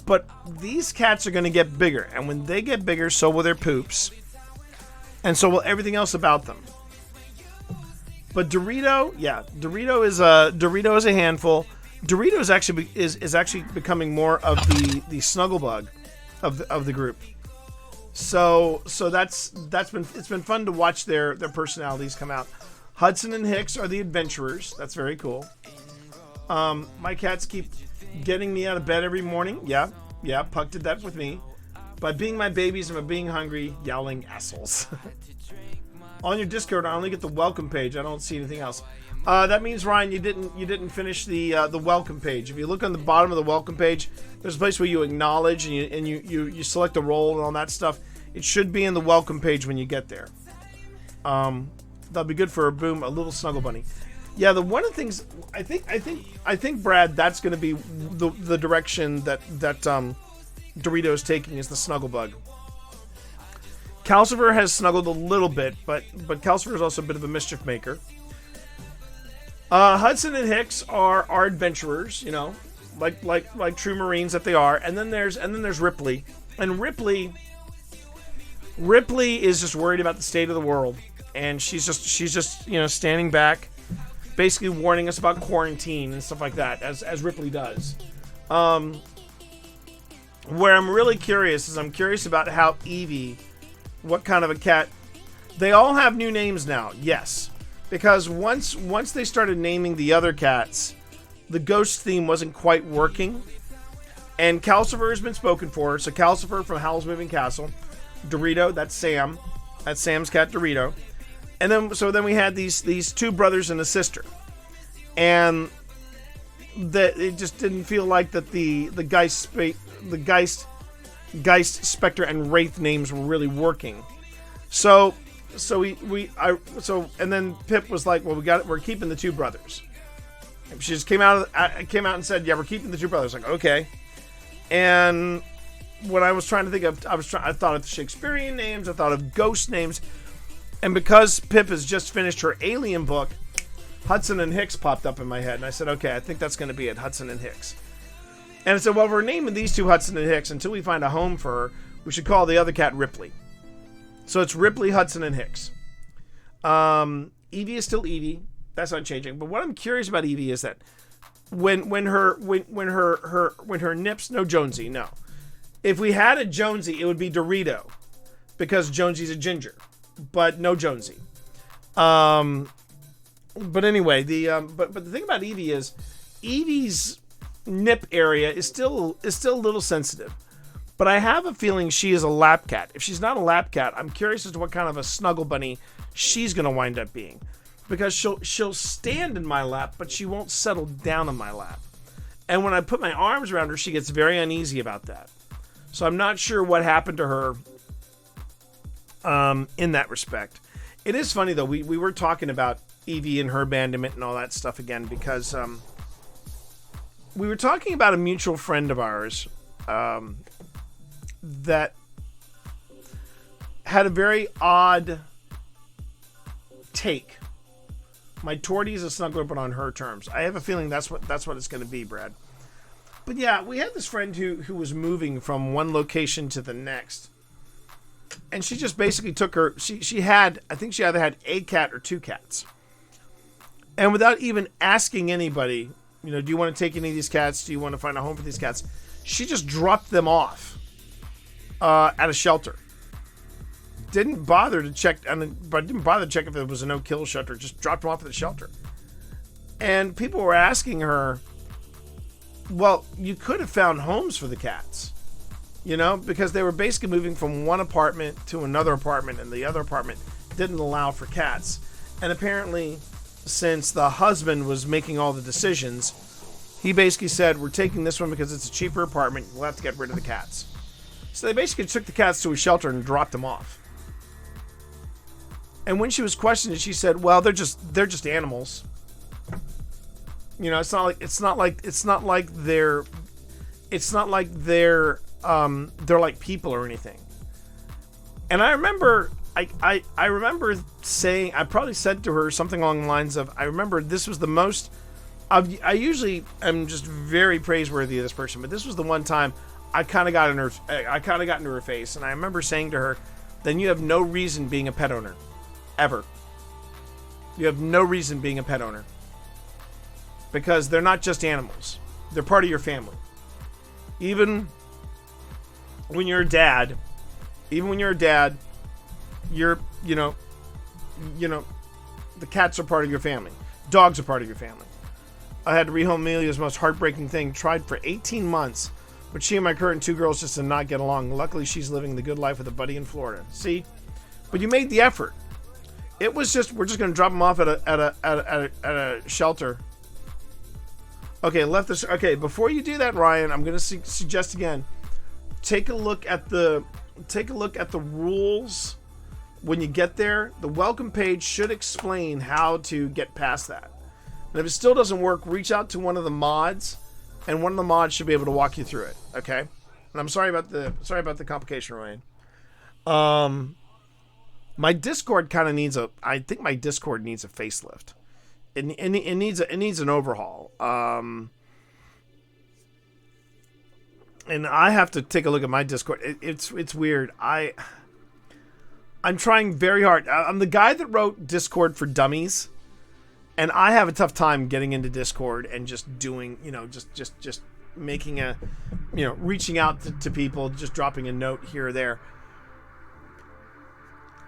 But these cats are going to get bigger. And when they get bigger, so will their poops. And so will everything else about them. But Dorito is a handful. Dorito is actually becoming more of the snuggle bug of the group. So it's been fun to watch their personalities come out. Hudson and Hicks are the adventurers. That's very cool. My cats keep getting me out of bed every morning. Yeah, Puck did that with me. By being my babies and by being hungry, yowling assholes. On your Discord, I only get the welcome page. I don't see anything else. That means, Ryan, you didn't finish the welcome page. If you look on the bottom of the welcome page, there's a place where you acknowledge and you select a role and all that stuff. It should be in the welcome page when you get there. That'll be good for a little snuggle bunny. Yeah, one of the things I think Brad, that's going to be the direction that Dorito's taking is the snuggle bug. Calcifer has snuggled a little bit, but Calcifer is also a bit of a mischief maker. Hudson and Hicks are adventurers, like true Marines that they are. And then there's Ripley, and Ripley is just worried about the state of the world, and she's just standing back, basically warning us about quarantine and stuff like that, as Ripley does. Where I'm really curious is I'm curious about how Evie, what kind of a cat. They all have new names now, yes. Because once they started naming the other cats, the ghost theme wasn't quite working. And Calcifer has been spoken for. So Calcifer from Howl's Moving Castle. Dorito, that's Sam. That's Sam's cat, Dorito. And then we had these two brothers and a sister. And that it just didn't feel like that the Geist, Spectre, and Wraith names were really working. So and then Pip was like, well, we're keeping the two brothers. She just came out and said, yeah, we're keeping the two brothers. Like, okay. And when I was trying to think of, I thought of Shakespearean names, I thought of ghost names, and because Pip has just finished her Alien book, Hudson and Hicks popped up in my head, and I said, okay, I think that's going to be it, Hudson and Hicks. And I said, well, we're naming these two Hudson and Hicks until we find a home for her. We should call the other cat Ripley. So it's Ripley, Hudson, and Hicks. Evie is still Evie. That's not changing. But what I'm curious about Evie is that when her nips, no Jonesy, no. If we had a Jonesy, it would be Dorito, because Jonesy's a ginger, but no Jonesy. But anyway, but the thing about Evie is Evie's nip area is still a little sensitive. But I have a feeling she is a lap cat. If she's not a lap cat, I'm curious as to what kind of a snuggle bunny she's going to wind up being. Because she'll stand in my lap, but she won't settle down in my lap. And when I put my arms around her, she gets very uneasy about that. So I'm not sure what happened to her in that respect. It is funny, though. We were talking about Evie and her abandonment and all that stuff again, because we were talking about a mutual friend of ours that had a very odd take. My Tortie is a snuggler, but on her terms. I have a feeling that's what it's going to be, Brad. But yeah, we had this friend who was moving from one location to the next, and she just basically took her. She had, I think she either had a cat or two cats, and without even asking anybody, do you want to take any of these cats? Do you want to find a home for these cats? She just dropped them off at a shelter. Didn't bother to check if it was a no-kill shelter. Just dropped them off at the shelter. And people were asking her, well, you could have found homes for the cats, because they were basically moving from one apartment to another apartment, and the other apartment didn't allow for cats. And apparently, since the husband was making all the decisions, he basically said, we're taking this one because it's a cheaper apartment. We'll have to get rid of the cats. So they basically took the cats to a shelter and dropped them off. And when she was questioned, she said, well, they're just it's not like they're like people or anything. And I remember I remember saying, I probably said to her something along the lines of, I remember this was the most, I usually am just very praiseworthy of this person, but this was the one time I kind of got into her face, and I remember saying to her, then you have no reason being a pet owner. Ever. You have no reason being a pet owner. Because they're not just animals. They're part of your family. Even when you're a dad, the cats are part of your family. Dogs are part of your family. I had to rehome Amelia's most heartbreaking thing. Tried for 18 months, but she and my current two girls just did not get along. Luckily, she's living the good life with a buddy in Florida. See? But you made the effort. It was just, we're just going to drop them off at a shelter. Okay, okay, before you do that, Ryan, I'm going to suggest again, take a look at the rules when you get there. The welcome page should explain how to get past that. And if it still doesn't work, reach out to one of the mods, and one of the mods should be able to walk you through it. Okay? And I'm sorry about the complication, Ryan. My Discord kind of needs I think my Discord needs a facelift. It needs an overhaul. And I have to take a look at my Discord. It's weird. I'm trying very hard. I'm the guy that wrote Discord for Dummies, And I have a tough time getting into Discord and just doing, just making a, reaching out to people, just dropping a note here or there.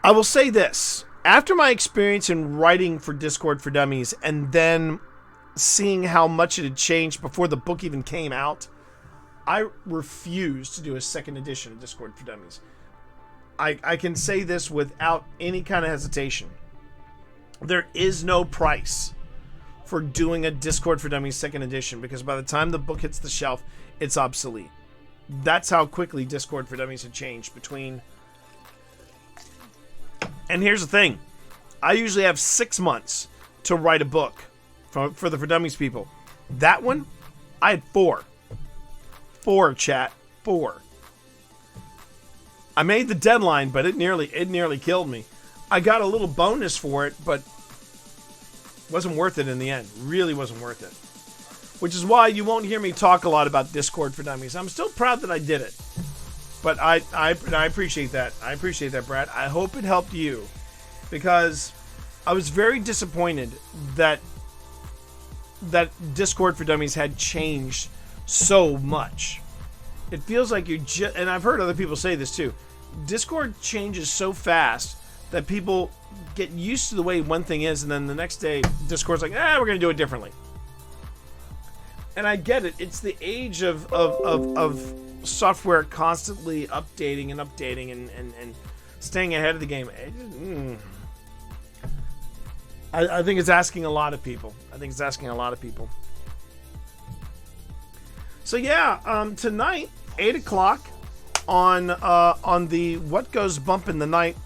I will say this. After my experience in writing for Discord for Dummies and then seeing how much it had changed before the book even came out, I refuse to do a second edition of Discord for Dummies. I can say this without any kind of hesitation. There is no price for doing a Discord for Dummies second edition, because by the time the book hits the shelf, it's obsolete. That's how quickly Discord for Dummies had changed between... And here's the thing. I usually have 6 months to write a book for the For Dummies people. That one, I had 4. 4, chat. 4. I made the deadline, but it nearly killed me. I got a little bonus for it, but wasn't worth it in the end. Really wasn't worth it. Which is why you won't hear me talk a lot about Discord for Dummies. I'm still proud that I did it. But I appreciate that. I appreciate that, Brad. I hope it helped you. Because I was very disappointed that Discord for Dummies had changed so much. It feels like you're just... And I've heard other people say this too. Discord changes so fast that people get used to the way one thing is, and then the next day, Discord's like, we're going to do it differently. And I get it. It's the age of software constantly updating and staying ahead of the game. I think it's asking a lot of people. So yeah, tonight, 8 o'clock on the What Goes Bump in the Night,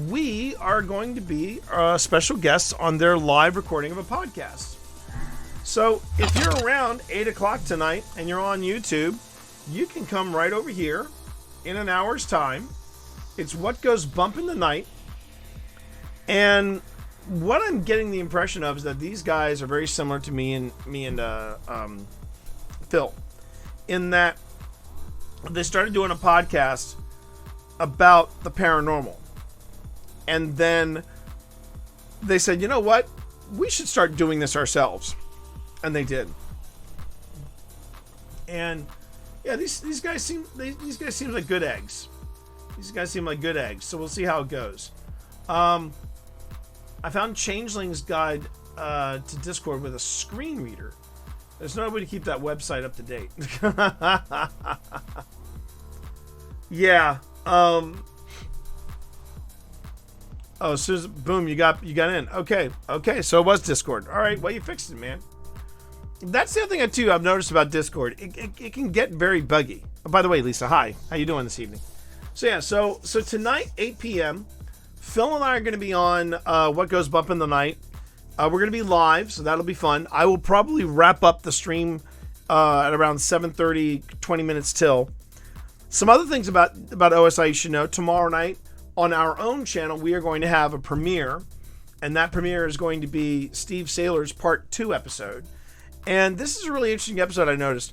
we are going to be special guests on their live recording of a podcast. So if you're around 8 o'clock tonight and you're on YouTube, you can come right over here in an hour's time. It's What Goes Bump in the Night. And what I'm getting the impression of is that these guys are very similar to me and Phil, in that they started doing a podcast about the paranormal. And then they said, you know what? We should start doing this ourselves. And they did. And yeah, these guys seem like good eggs. So we'll see how it goes. I found Changeling's Guide to Discord with a screen reader. There's no way to keep that website up to date. Yeah. Oh, as soon as boom, you got in. Okay. So it was Discord. All right. Well, you fixed it, man. That's the other thing too I've noticed about Discord. It can get very buggy. Oh, by the way, Lisa, hi. How you doing this evening? So yeah. So tonight, 8 p.m. Phil and I are going to be on What Goes Bump in the Night. We're going to be live, so that'll be fun. I will probably wrap up the stream at around 7:30, 20 minutes till. Some other things about OSI you should know. Tomorrow night on our own channel, we are going to have a premiere, and that premiere is going to be Steve Saylor's Part 2 episode. And this is a really interesting episode I noticed.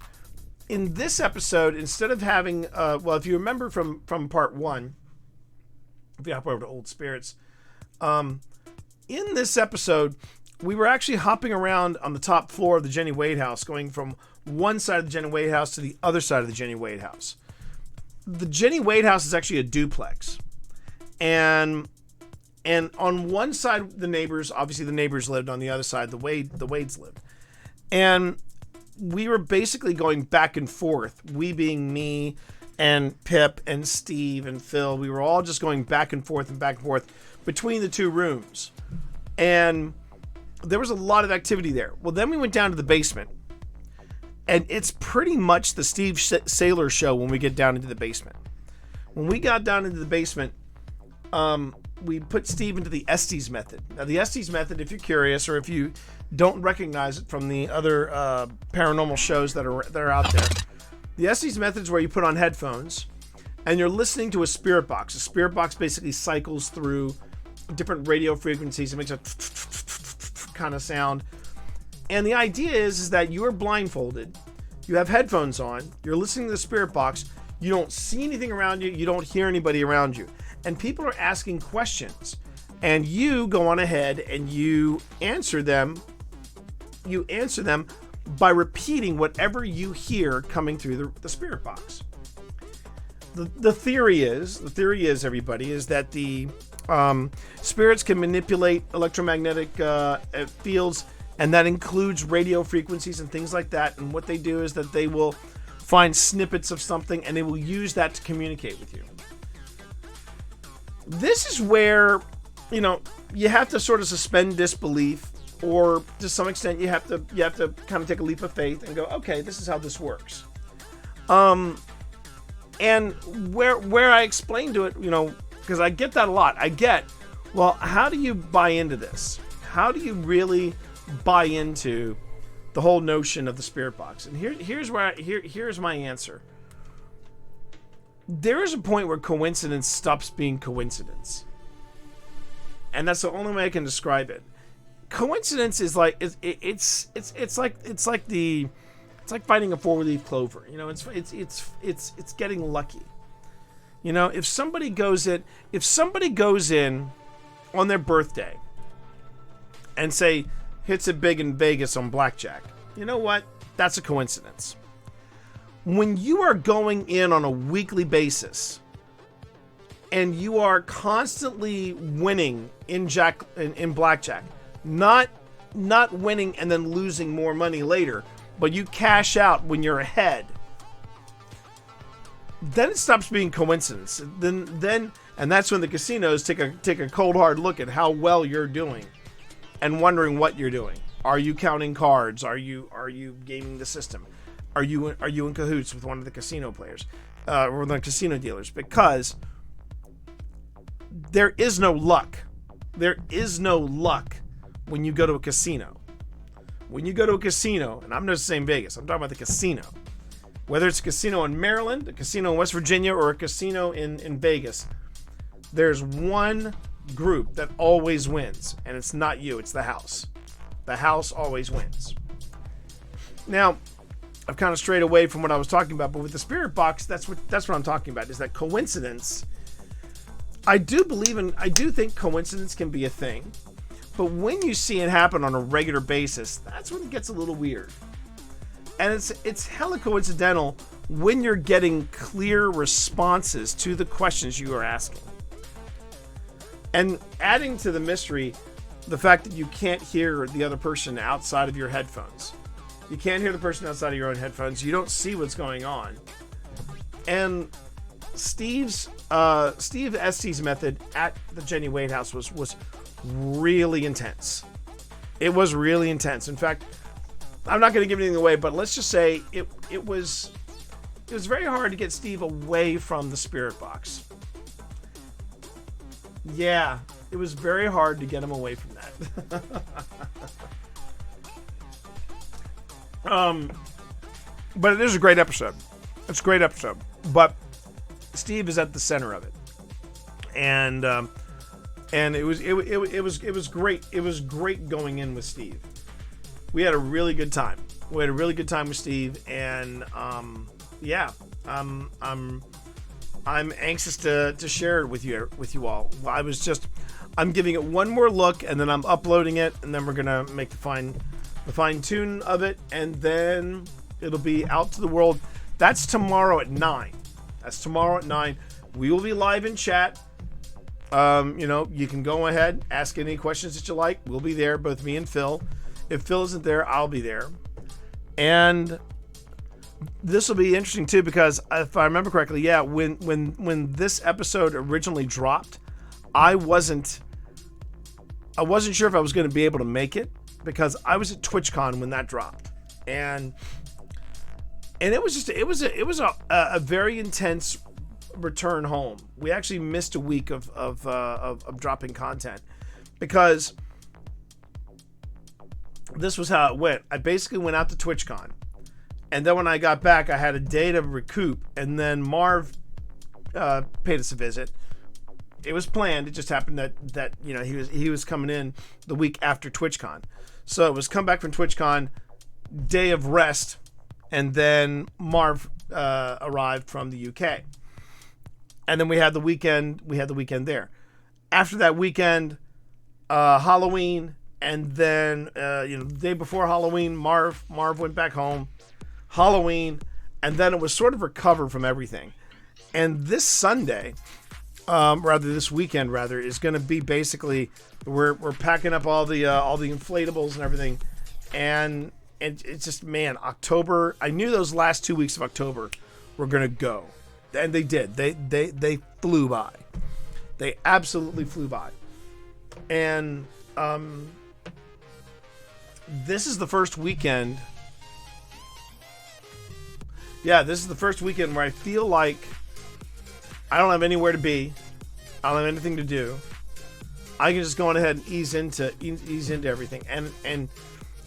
In this episode, instead of having, if you remember from Part 1, if you hop over to Old Spirits, in this episode, we were actually hopping around on the top floor of the Jenny Wade house, going from one side of the Jenny Wade house to the other side of the Jenny Wade house. The Jenny Wade house is actually a duplex. And on one side, the neighbors lived. On the other side, the Wades lived. And we were basically going back and forth. We being me and Pip and Steve and Phil. We were all just going back and forth between the two rooms. And there was a lot of activity there. Well, then we went down to the basement. And it's pretty much the Steve Saylor show when we get down into the basement. When we got down into the basement, we put Steve into the Estes method. Now, the Estes method, if you're curious or if you don't recognize it from the other paranormal shows that are out there, the Estes method is where you put on headphones and you're listening to a spirit box. A spirit box basically cycles through different radio frequencies. It makes a kind of sound. And the idea is that you are blindfolded. You have headphones on. You're listening to the spirit box. You don't see anything around you. You don't hear anybody around you. And people are asking questions. And you go on ahead and you answer them. You answer them by repeating whatever you hear coming through the spirit box. The theory is, everybody, is that the spirits can manipulate electromagnetic fields, and that includes radio frequencies and things like that. And what they do is that they will find snippets of something and they will use that to communicate with you. This is where, you have to sort of suspend disbelief, or to some extent you have to kind of take a leap of faith and go, okay, this is how this works. And where I explain to it, because I get that a lot. Well, how do you buy into this? How do you really buy into the whole notion of the spirit box? And here's my answer. There is a point where coincidence stops being coincidence. And that's the only way I can describe it. Coincidence is like it's like finding a four-leaf clover. It's getting lucky. If somebody goes in on their birthday and say hits it big in Vegas on blackjack, you know what? That's a coincidence. When you are going in on a weekly basis and you are constantly winning in blackjack, not winning and then losing more money later, but you cash out when you're ahead, then it stops being coincidence. Then and that's when the casinos take a cold hard look at how well you're doing and wondering what you're doing. Are you counting cards? Are you gaming the system? Are you in cahoots with one of the casino players or the casino dealers? Because there is no luck. There is no luck when you go to a casino. When you go to a casino, and I'm not saying Vegas, I'm talking about the casino. Whether it's a casino in Maryland, a casino in West Virginia, or a casino in Vegas, there's one group that always wins, and it's not you, it's the house. The house always wins. Now, I've kind of strayed away from what I was talking about, but with the spirit box, that's what I'm talking about, is that coincidence. I do think coincidence can be a thing, but when you see it happen on a regular basis, that's when it gets a little weird. And it's hella coincidental when you're getting clear responses to the questions you are asking. And adding to the mystery, the fact that you can't hear the other person outside of your headphones. You can't hear the person outside of your own headphones. You don't see what's going on. And Steve Estie's method at the Jenny Wade house was really intense. It was really intense. In fact, I'm not going to give anything away, but let's just say it was very hard to get Steve away from the spirit box. Yeah, it was very hard to get him away from that. But it is a great episode. It's a great episode. But Steve is at the center of it, and it was great. It was great going in with Steve. We had a really good time. We had a really good time with Steve, and I'm anxious to share it with you all. I'm giving it one more look, and then I'm uploading it, and then we're gonna make the fine tune of it, and then it'll be out to the world. That's tomorrow at 9. We will be live in chat. You can go ahead, ask any questions that you like. We'll be there, both me and Phil. If Phil isn't there, I'll be there. And this will be interesting too, because if I remember correctly, when this episode originally dropped, I wasn't sure if I was going to be able to make it, because I was at TwitchCon when that dropped, and it was a very intense return home. We actually missed a week of dropping content, because this was how it went. I basically went out to TwitchCon, and then when I got back, I had a day to recoup, and then Marv paid us a visit. It was planned. It just happened that he was coming in the week after TwitchCon, so it was come back from TwitchCon, day of rest, and then Marv arrived from the UK, and then we had the weekend. We had the weekend there. After that weekend, Halloween, and then the day before Halloween, Marv went back home. Halloween, and then it was sort of recovered from everything. And this Sunday, this weekend, is going to be basically we're packing up all the inflatables and everything, and it's just, man, October. I knew those last 2 weeks of October were going to go, and they did. They flew by. They absolutely flew by, and this is the first weekend. Yeah, this is the first weekend where I feel like I don't have anywhere to be. I don't have anything to do. I can just go on ahead and ease into everything. And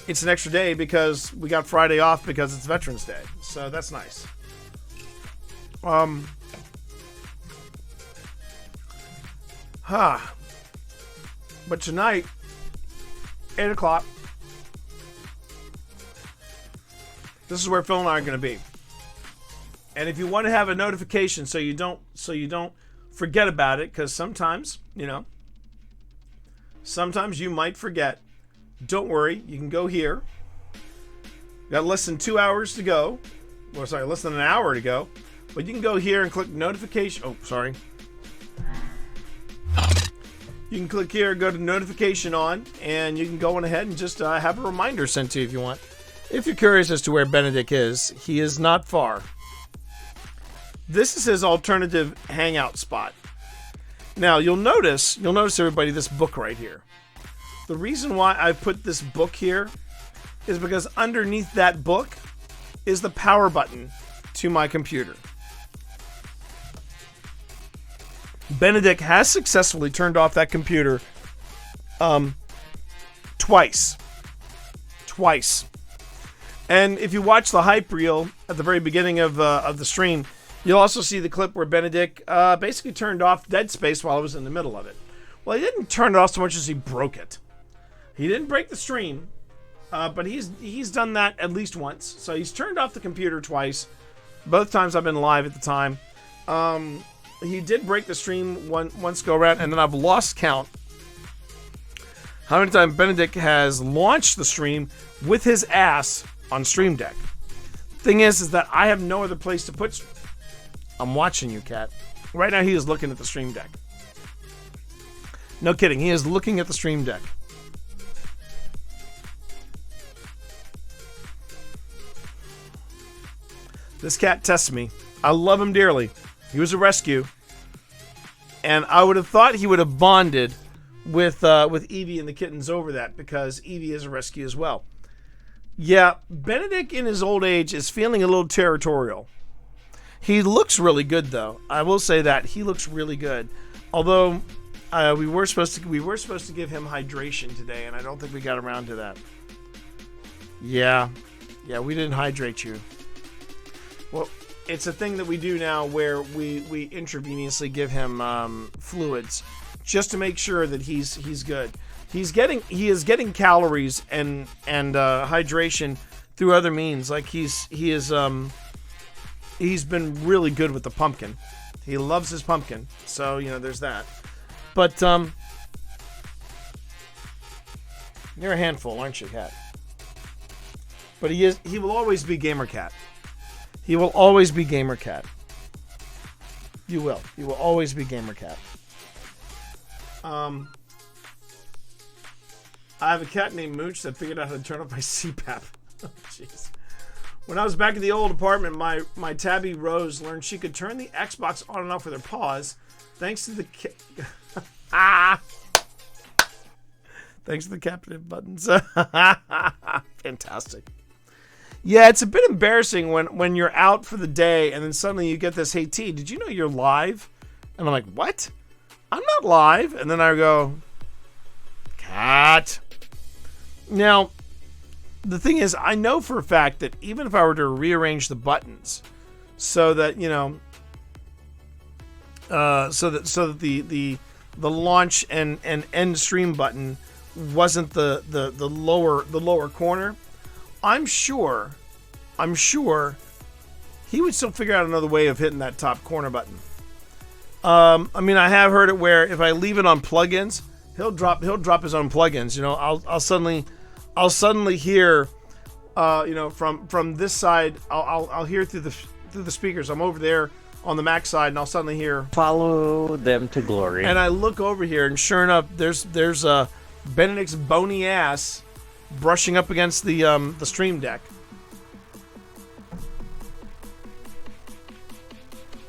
it's an extra day because we got Friday off because it's Veterans Day. So that's nice. But tonight, 8 o'clock, this is where Phil and I are going to be. And if you want to have a notification so you don't forget about it, because sometimes you might forget. Don't worry, you can go here. You got less than 2 hours to go. Well, sorry, less than an hour to go. But you can go here and click notification. Oh, sorry. You can click here, go to notification on, and you can go on ahead and just have a reminder sent to you if you want. If you're curious as to where Benedict is, he is not far. This is his alternative hangout spot. Now, you'll notice everybody, this book right here. The reason why I put this book here is because underneath that book is the power button to my computer. Benedict has successfully turned off that computer twice. And if you watch the hype reel at the very beginning of the stream, you'll also see the clip where Benedict basically turned off Dead Space while I was in the middle of it. Well, he didn't turn it off so much as he broke it. He didn't break the stream, but he's done that at least once. So he's turned off the computer twice. Both times I've been live at the time. He did break the stream once go around, and then I've lost count how many times Benedict has launched the stream with his ass on Stream Deck. Thing is that I have no other place to put. I'm watching you, Cat. Right now he is looking at the Stream Deck. No kidding, he is looking at the Stream Deck. This cat tests me. I love him dearly. He was a rescue, and I would have thought he would have bonded with Evie and the kittens over that, because Evie is a rescue as well. Yeah, Benedict in his old age is feeling a little territorial. He looks really good, though. I will say that he looks really good. Although we were supposed to give him hydration today, and I don't think we got around to that. Yeah, we didn't hydrate you. Well, it's a thing that we do now where we intravenously give him fluids just to make sure that he's good. He is getting calories and hydration through other means. Like he's been really good with the pumpkin. He loves his pumpkin, so there's that. But you're a handful, aren't you, Cat? But he will always be Gamer Cat. He will always be Gamer Cat. You will always be Gamer Cat. I have a cat named Mooch that figured out how to turn off my CPAP. Oh, jeez. When I was back in the old apartment, my tabby Rose learned she could turn the Xbox on and off with her paws, thanks to the thanks to the captive buttons. Fantastic. Yeah, it's a bit embarrassing when you're out for the day and then suddenly you get this, "Hey T, did you know you're live?" And I'm like, "What? I'm not live." And then I go, "Cat." Now, the thing is, I know for a fact that even if I were to rearrange the buttons so that so that the launch and end stream button wasn't the lower corner, I'm sure he would still figure out another way of hitting that top corner button. I mean, I have heard it where if I leave it on plugins, he'll drop his own plugins. You know, I'll suddenly hear, you know, from this side, I'll hear through the speakers. I'm over there on the Mac side, and I'll suddenly hear Follow them to glory. And I look over here, and sure enough, there's Benedict's bony ass brushing up against the Stream Deck.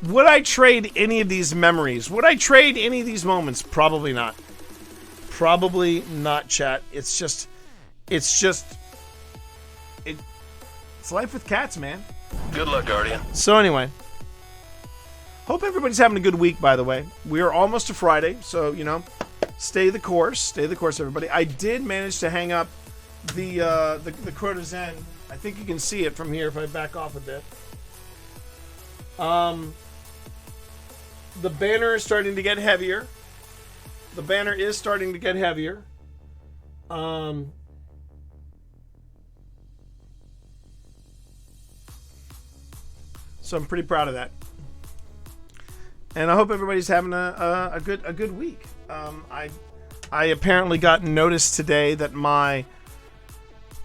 Would I trade any of these memories? Would I trade any of these moments? Probably not. Probably not, chat. It's life with cats, man. Good luck, Guardian. So anyway, hope everybody's having a good week, by the way. We are almost to Friday, so, you know, stay the course, everybody. I did manage to hang up the Crota Zen. I think you can see it from here if I back off a bit. The banner is starting to get heavier. The banner is starting to get heavier. So I'm pretty proud of that. And I hope everybody's having a good week. I apparently got notice today that my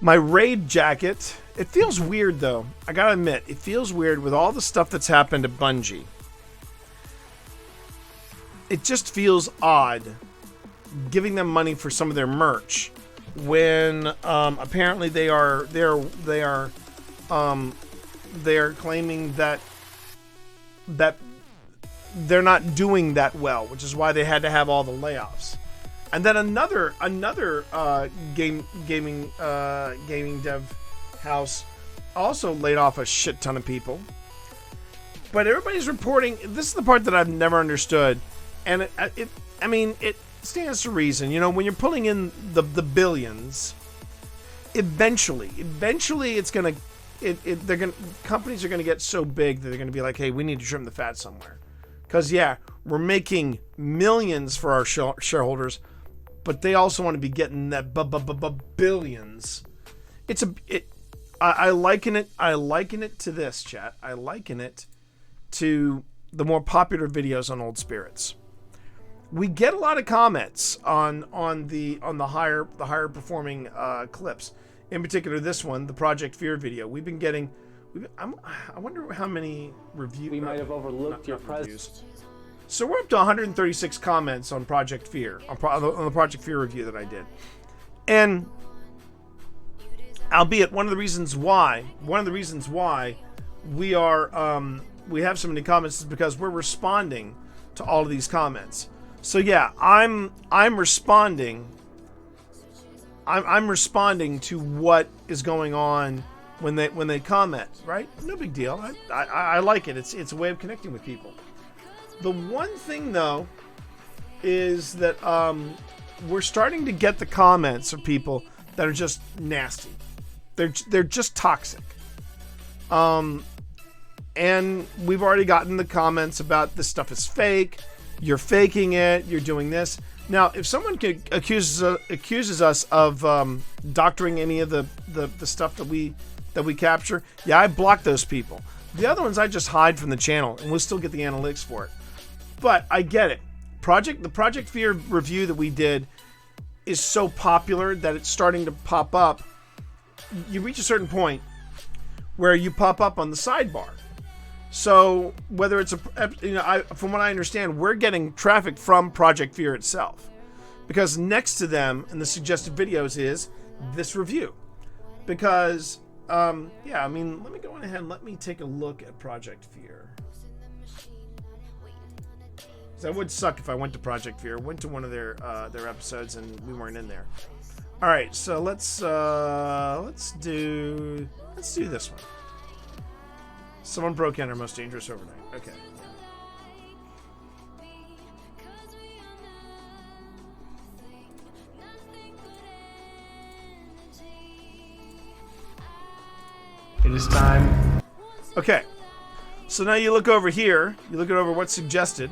raid jacket, it feels weird though. I gotta admit, it feels weird with all the stuff that's happened at Bungie. It just feels odd giving them money for some of their merch when apparently they are claiming that they're not doing that well, which is why they had to have all the layoffs. And then another gaming dev house also laid off a shit ton of people. But everybody's reporting. This is the part that I've never understood, and it stands to reason. You know, when you're pulling in the billions, eventually it's gonna companies are gonna get so big that they're gonna be like, hey, we need to trim the fat somewhere. Because, yeah, we're making millions for our shareholders, but they also want to be getting that billions. I liken it to this, chat. I liken it to the more popular videos on Old Spirits. We get a lot of comments on the higher performing clips. In particular, this one, the Project Fear video. We've been getting. I wonder how many reviews. We might have overlooked your presence. So we're up to 136 comments on Project Fear, on the Project Fear review that I did. And albeit one of the reasons why we have so many comments is because we're responding to all of these comments. So yeah, I'm responding. I'm responding to what is going on when they comment, right? No big deal. I like it. It's a way of connecting with people. The one thing though is that we're starting to get the comments of people that are just nasty. They're just toxic. And we've already gotten the comments about this stuff is fake. You're faking it. You're doing this. Now, if someone accuses us of doctoring any of the stuff that we capture, yeah, I block those people. The other ones I just hide from the channel, and we'll still get the analytics for it. But I get it. The Project Fear review that we did is so popular that it's starting to pop up. You reach a certain point where you pop up on the sidebar. So whether it's from what I understand, we're getting traffic from Project Fear itself, because next to them in the suggested videos is this review. Because yeah, I mean, let me go on ahead and let me take a look at Project Fear. That would suck if I went to Project Fear, went to one of their episodes, and we weren't in there. All right, so let's do this one. Someone broke in our most dangerous overnight. Okay. It is time. Okay. So now you look over here. You look over what's suggested.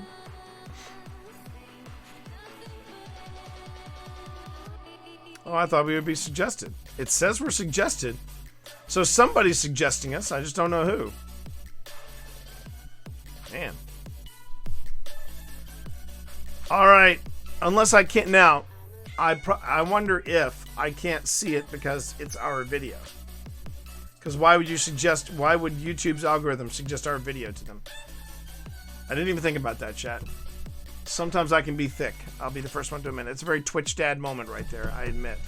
Oh, I thought we would be suggested. It says we're suggested. So somebody's suggesting us. I just don't know who. Man. All right. Unless I can't now. I wonder if I can't see it because it's our video. Because why would YouTube's algorithm suggest our video to them? I didn't even think about that, chat. Sometimes I can be thick. I'll be the first one to admit it. It's a very Twitch dad moment right there, I admit.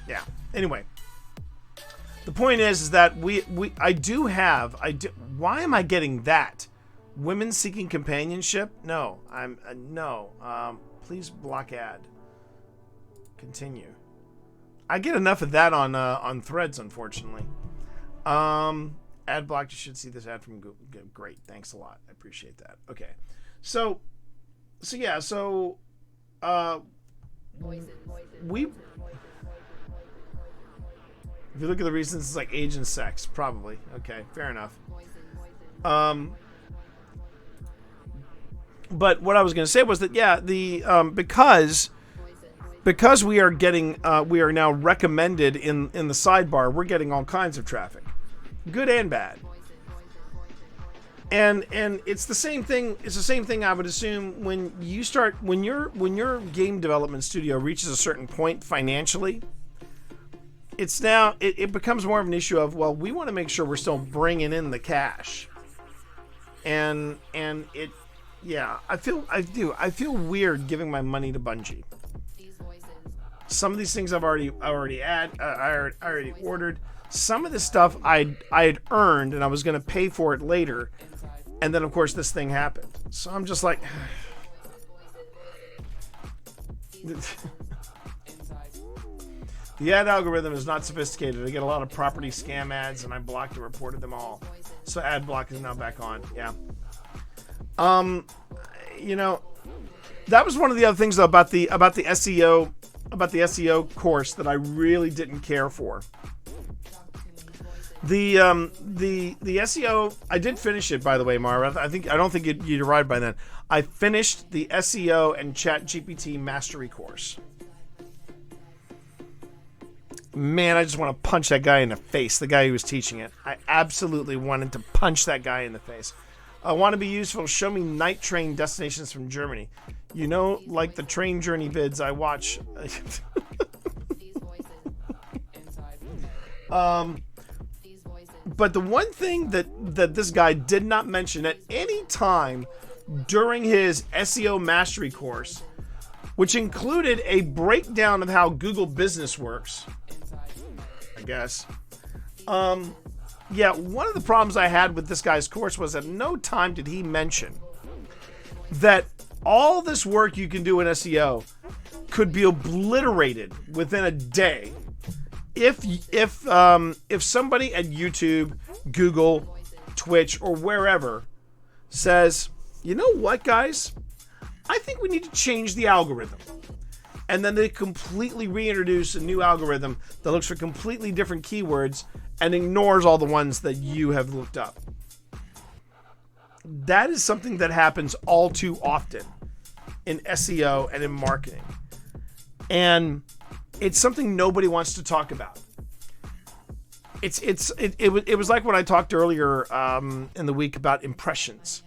Yeah. Anyway. The point is that why am I getting that? Women seeking companionship? No. No. Please block ad. Continue. I get enough of that on Threads, unfortunately. Ad blocked. You should see this ad from Google. Great. Thanks a lot. I appreciate that. Okay. So yeah. So we. If you look at the reasons, it's like age and sex, probably. Okay, fair enough. But what I was going to say was that because we are getting we are now recommended in the sidebar, we're getting all kinds of traffic, good and bad. And it's the same thing. It's the same thing I would assume when your game development studio reaches a certain point financially. It's now it becomes more of an issue of, well, we want to make sure we're still bringing in the cash, and it, yeah, I feel weird giving my money to Bungie. Some of these things I already ordered. Some of the stuff I had earned and I was going to pay for it later, and then of course this thing happened. So I'm just like. The ad algorithm is not sophisticated. I get a lot of property scam ads, and I blocked and reported them all. So ad block is now back on. Yeah. That was one of the other things though about the SEO course that I really didn't care for. The SEO, I did finish it, by the way, Mara. I don't think you'd arrived by then. I finished the SEO and ChatGPT mastery course. Man, I just want to punch that guy in the face, the guy who was teaching it. I absolutely wanted to punch that guy in the face. I want to be useful. Show me night train destinations from Germany. You know, like the train journey vids I watch. But the one thing that this guy did not mention at any time during his SEO mastery course, which included a breakdown of how Google Business works, I guess. Yeah, one of the problems I had with this guy's course was at no time did he mention that all this work you can do in SEO could be obliterated within a day if somebody at YouTube, Google, Twitch, or wherever says, you know what, guys? I think we need to change the algorithm. And then they completely reintroduce a new algorithm that looks for completely different keywords and ignores all the ones that you have looked up. That is something that happens all too often in SEO and in marketing. And it's something nobody wants to talk about. It was like when I talked earlier in the week about impressions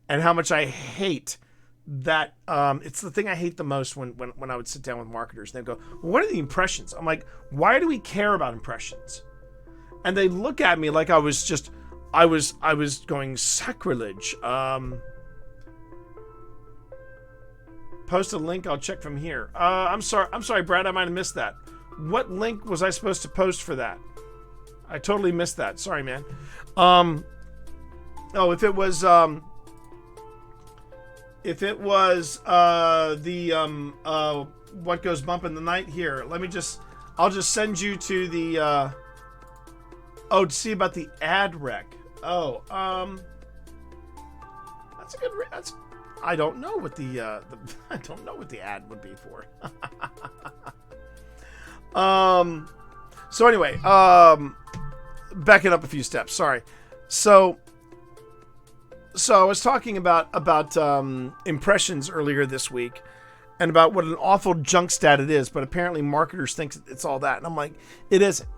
and how much I hate that. It's the thing I hate the most when I would sit down with marketers and they'd go, well, what are the impressions? I'm like, why do we care about impressions? And they look at me like I was going sacrilege. Post a link, I'll check from here. I'm sorry, Brad, I might have missed that. What link was I supposed to post for that? I totally missed that. Sorry, man. If it was what goes bump in the night here. I'll just send you to the to see about the ad rec. That's a good I don't know what the I don't know what the ad would be for. So anyway, backing up a few steps. Sorry. So I was talking about impressions earlier this week, and about what an awful junk stat it is. But apparently, marketers think it's all that, and I'm like, it isn't.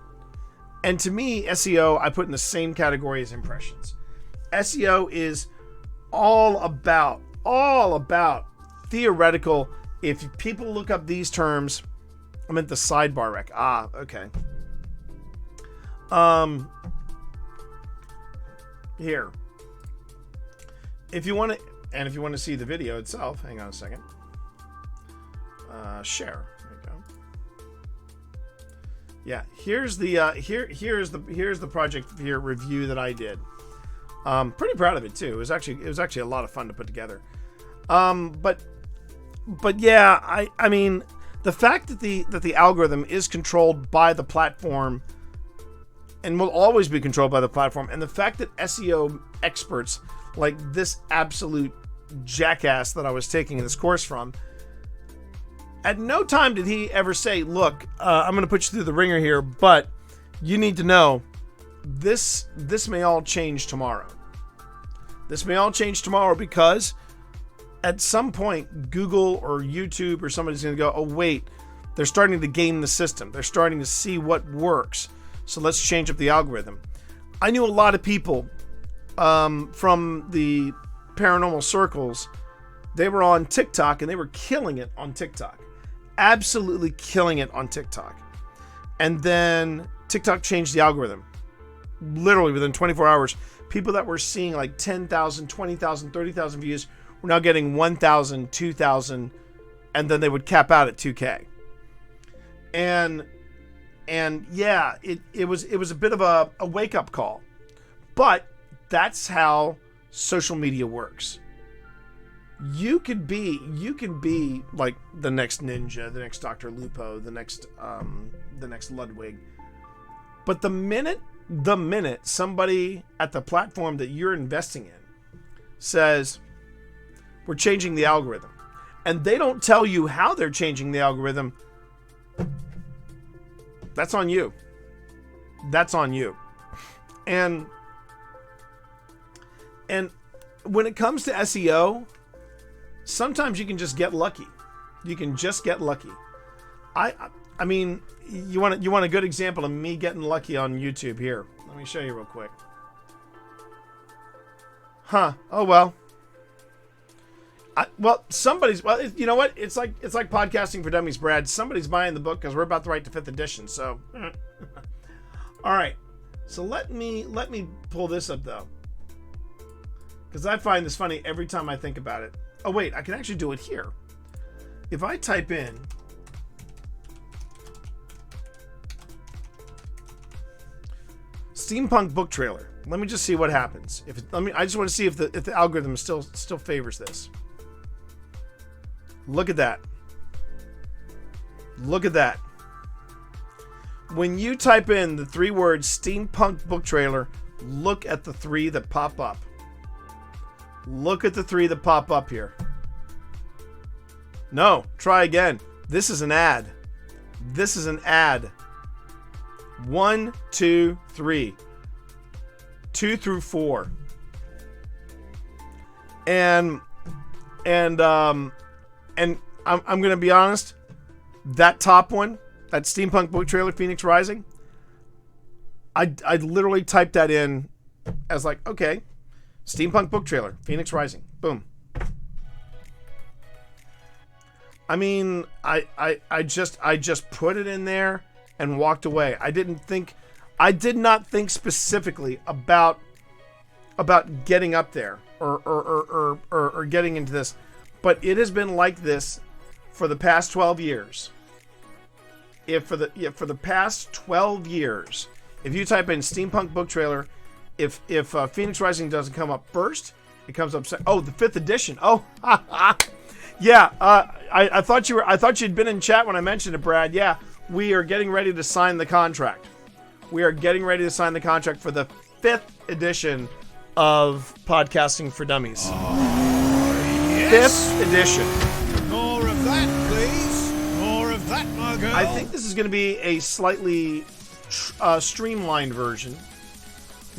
And to me, SEO I put in the same category as impressions. SEO is all about theoretical. If people look up these terms, I meant the sidebar rec. Ah, okay. Here. If you want to, and if you want to see the video itself, hang on a second. Share. There you go. Yeah, here's the here's the project here review that I did. Pretty proud of it too. It was actually a lot of fun to put together. But yeah, I mean, the fact that the algorithm is controlled by the platform and will always be controlled by the platform, and the fact that SEO experts like this absolute jackass that I was taking this course from, at no time did he ever say, look, I'm going to put you through the ringer here, but you need to know this may all change tomorrow. This may all change tomorrow because at some point, Google or YouTube or somebody's going to go, oh, wait, they're starting to game the system. They're starting to see what works. So let's change up the algorithm. I knew a lot of people from the paranormal circles. They were on TikTok and they were killing it on TikTok. Absolutely killing it on TikTok. And then TikTok changed the algorithm. Literally within 24 hours, people that were seeing like 10,000, 20,000, 30,000 views were now getting 1,000, 2,000, and then they would cap out at 2K. And yeah, it was a bit of a wake-up call. But that's how social media works. You can be like the next Ninja, the next Dr. Lupo, the next Ludwig. But the minute somebody at the platform that you're investing in says, we're changing the algorithm, and they don't tell you how they're changing the algorithm, that's on you. That's on you. And when it comes to SEO, sometimes you can just get lucky. You can just get lucky. I mean, you want a good example of me getting lucky on YouTube here. Let me show you real quick. Huh. Oh well. You know what? It's like podcasting for dummies, Brad. Somebody's buying the book because we're about to write the 5th edition. So, all right. So let me pull this up though, because I find this funny every time I think about it. Oh wait, I can actually do it here. If I type in steampunk book trailer, let me just see what happens. I just want to see if the algorithm still favors this. Look at that. Look at that. When you type in the 3 words steampunk book trailer, look at the 3 that pop up. Look at the 3 that pop up here. No, try again. This is an ad. This is an ad. 1, 2, 3. 2 through 4. And I'm going to be honest, that top one, that steampunk book trailer, Phoenix Rising, I literally typed that in as like, okay, steampunk book trailer, Phoenix Rising, boom. I mean, I just put it in there and walked away. I did not think specifically about getting up there or getting into this. But it has been like this for the past 12 years. For the past 12 years, if you type in steampunk book trailer, if Phoenix Rising doesn't come up first, it comes up second. Oh, the 5th edition. Oh, yeah. I thought you'd been in chat when I mentioned it, Brad. Yeah, we are getting ready to sign the contract. We are getting ready to sign the contract for the 5th edition of Podcasting for Dummies. Yes. 5th edition. More of that, please. More of that, my girl. I think this is going to be a slightly streamlined version.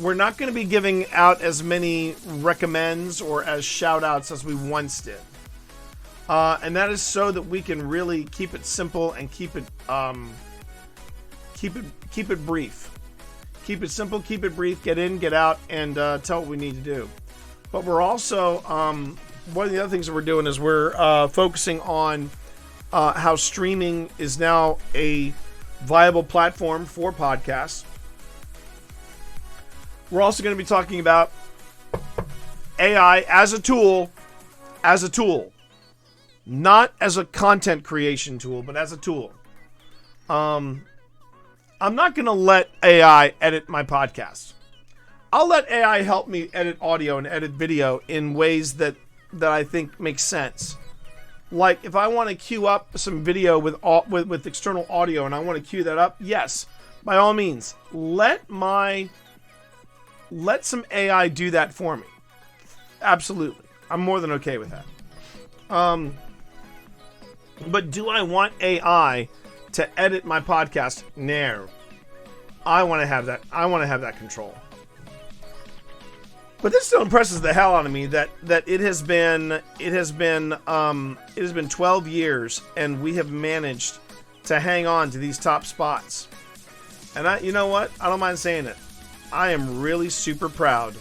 We're not going to be giving out as many recommends or as shout outs as we once did. And that is so that we can really keep it simple and keep it brief. Keep it simple, keep it brief, get in, get out, and tell what we need to do. But we're also one of the other things that we're doing is we're focusing on how streaming is now a viable platform for podcasts. We're also going to be talking about AI as a tool, not as a content creation tool, but as a tool. I'm not going to let AI edit my podcast. I'll let AI help me edit audio and edit video in ways that I think make sense. Like if I want to queue up some video with external audio and I want to queue that up, yes, by all means, let some AI do that for me. Absolutely. I'm more than okay with that. But do I want AI to edit my podcast? No. I want to have that. I want to have that control. But this still impresses the hell out of me that it has been 12 years and we have managed to hang on to these top spots. And you know what? I don't mind saying it. I am really super proud.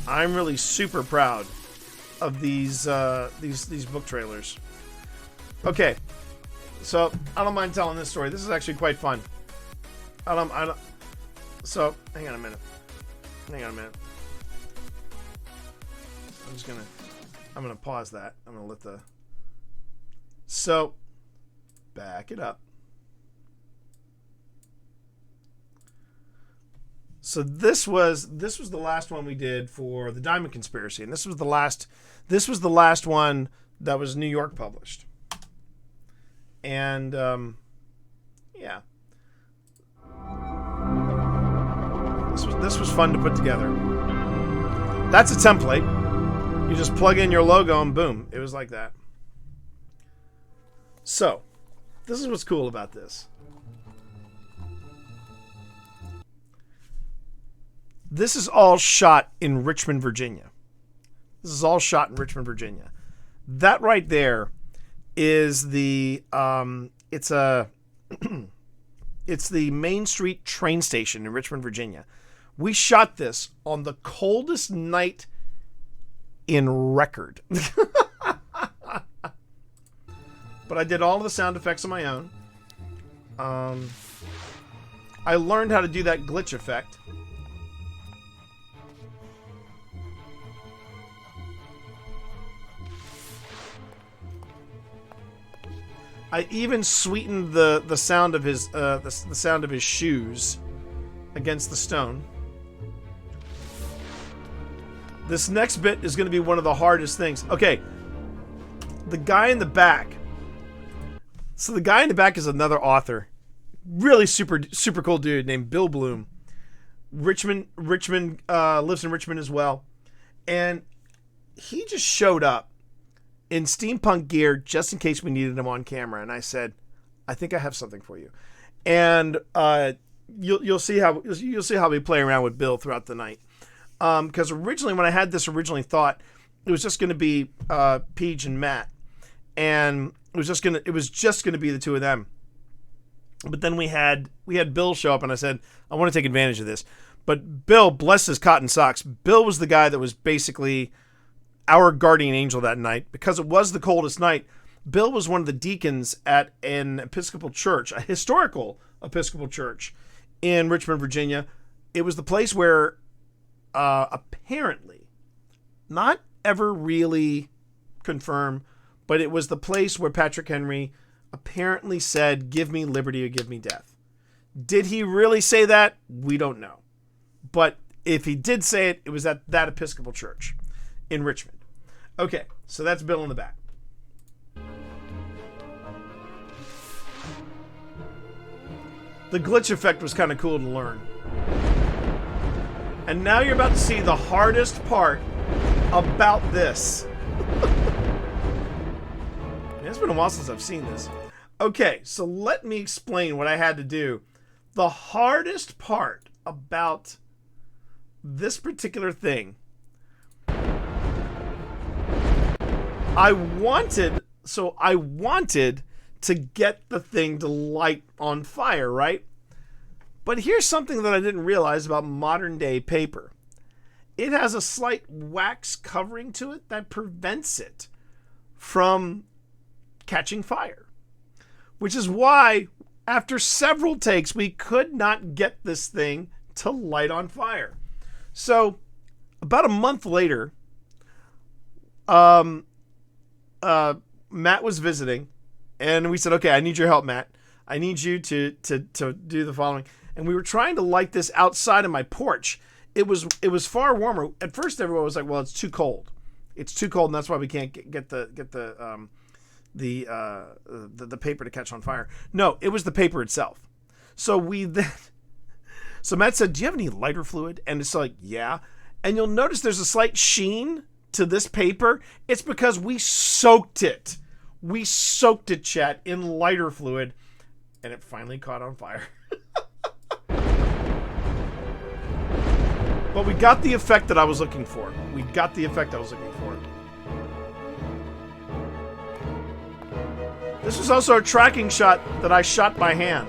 I'm really super proud of these book trailers. Okay, so I don't mind telling this story. This is actually quite fun. I don't. So hang on a minute. I'm gonna pause that. I'm gonna let the. So, back it up. So this was the last one we did for the Diamond Conspiracy, and this was the last one that was New York published. And yeah, this was fun to put together. That's a template. You just plug in your logo and boom, it was like that. So, this is what's cool about this. This is all shot in Richmond, Virginia. That right there is the it's the Main Street train station in Richmond, Virginia. We shot this on the coldest night in record. But I did all of the sound effects on my own. I learned how to do that glitch effect. I even sweetened the sound of his the sound of his shoes against the stone. This next bit is going to be one of the hardest things. Okay, the guy in the back. So the guy in the back is another author, really super cool dude named Bill Bloom. Richmond lives in Richmond as well, and he just showed up in steampunk gear just in case we needed him on camera. And I said, I think I have something for you. And you'll see how we play around with Bill throughout the night. Because originally, when I had this thought it was just going to be Peach and Matt, and it was just going to be the two of them. But then we had Bill show up, and I said, I want to take advantage of this. But Bill, bless his cotton socks, Bill was the guy that was basically our guardian angel that night. Because it was the coldest night, Bill was one of the deacons at an Episcopal church, a historical Episcopal church in Richmond, Virginia. It was the place where apparently, not ever really confirmed, but it was the place where Patrick Henry apparently said, give me liberty or give me death. Did he really say that? We don't know. But if he did say it, it was at that Episcopal church in Richmond. Okay, so that's Bill in the back. The glitch effect was kind of cool to learn. And now you're about to see the hardest part about this. It's been a while since I've seen this. Okay, so let me explain what I had to do. The hardest part about this particular thing, I wanted to get the thing to light on fire, right? But here's something that I didn't realize about modern day paper. it has a slight wax covering to it that prevents it from catching fire. Which is why, after several takes, we could not get this thing to light on fire. So, about a month later, Matt was visiting, and we said, okay, I need your help, Matt. I need you to do the following. And we were trying to light this outside of my porch. It was far warmer. At first, everyone was like, well, it's too cold. It's too cold, and that's why we can't get the paper to catch on fire. No, it was the paper itself. So Matt said, do you have any lighter fluid? And it's like, yeah. And you'll notice there's a slight sheen to this paper. It's because we soaked it. We soaked it, chat, in lighter fluid, and it finally caught on fire. But we got the effect that I was looking for. This was also a tracking shot that I shot by hand.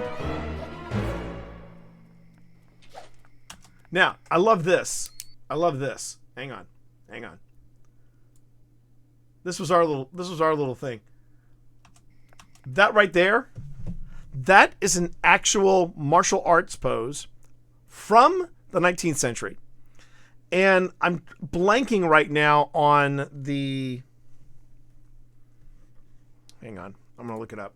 Now, I love this. Hang on. This was our little thing. That right there, that is an actual martial arts pose from the 19th century. And I'm blanking right now on the... Hang on. I'm going to look it up.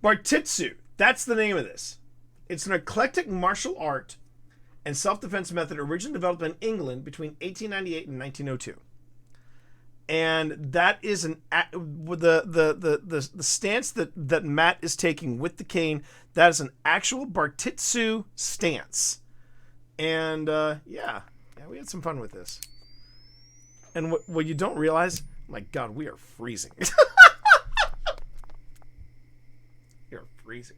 Bartitsu. That's the name of this. It's an eclectic martial art and self-defense method originally developed in England between 1898 and 1902. And that is the stance that Matt is taking with the cane. That is an actual Bartitsu stance. And yeah, we had some fun with this. And what you don't realize, my God, we are freezing. We are freezing.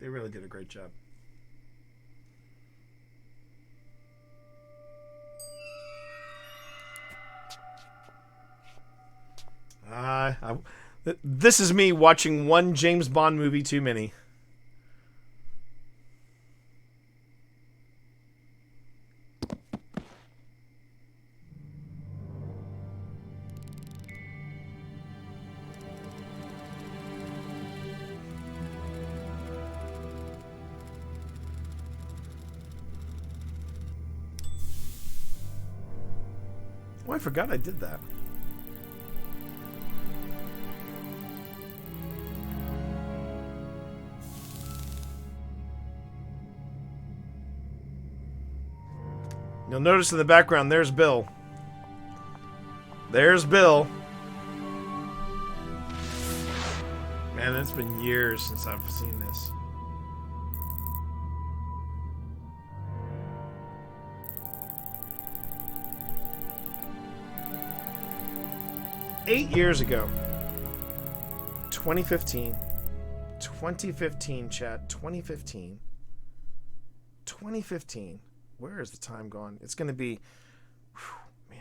They really did a great job. This is me watching one James Bond movie too many. Oh, I forgot I did that. You'll notice in the background, there's Bill. There's Bill. Man, it's been years since I've seen this. Eight years ago. 2015. 2015, chat. 2015. 2015. Where is the time gone? It's going to be, man,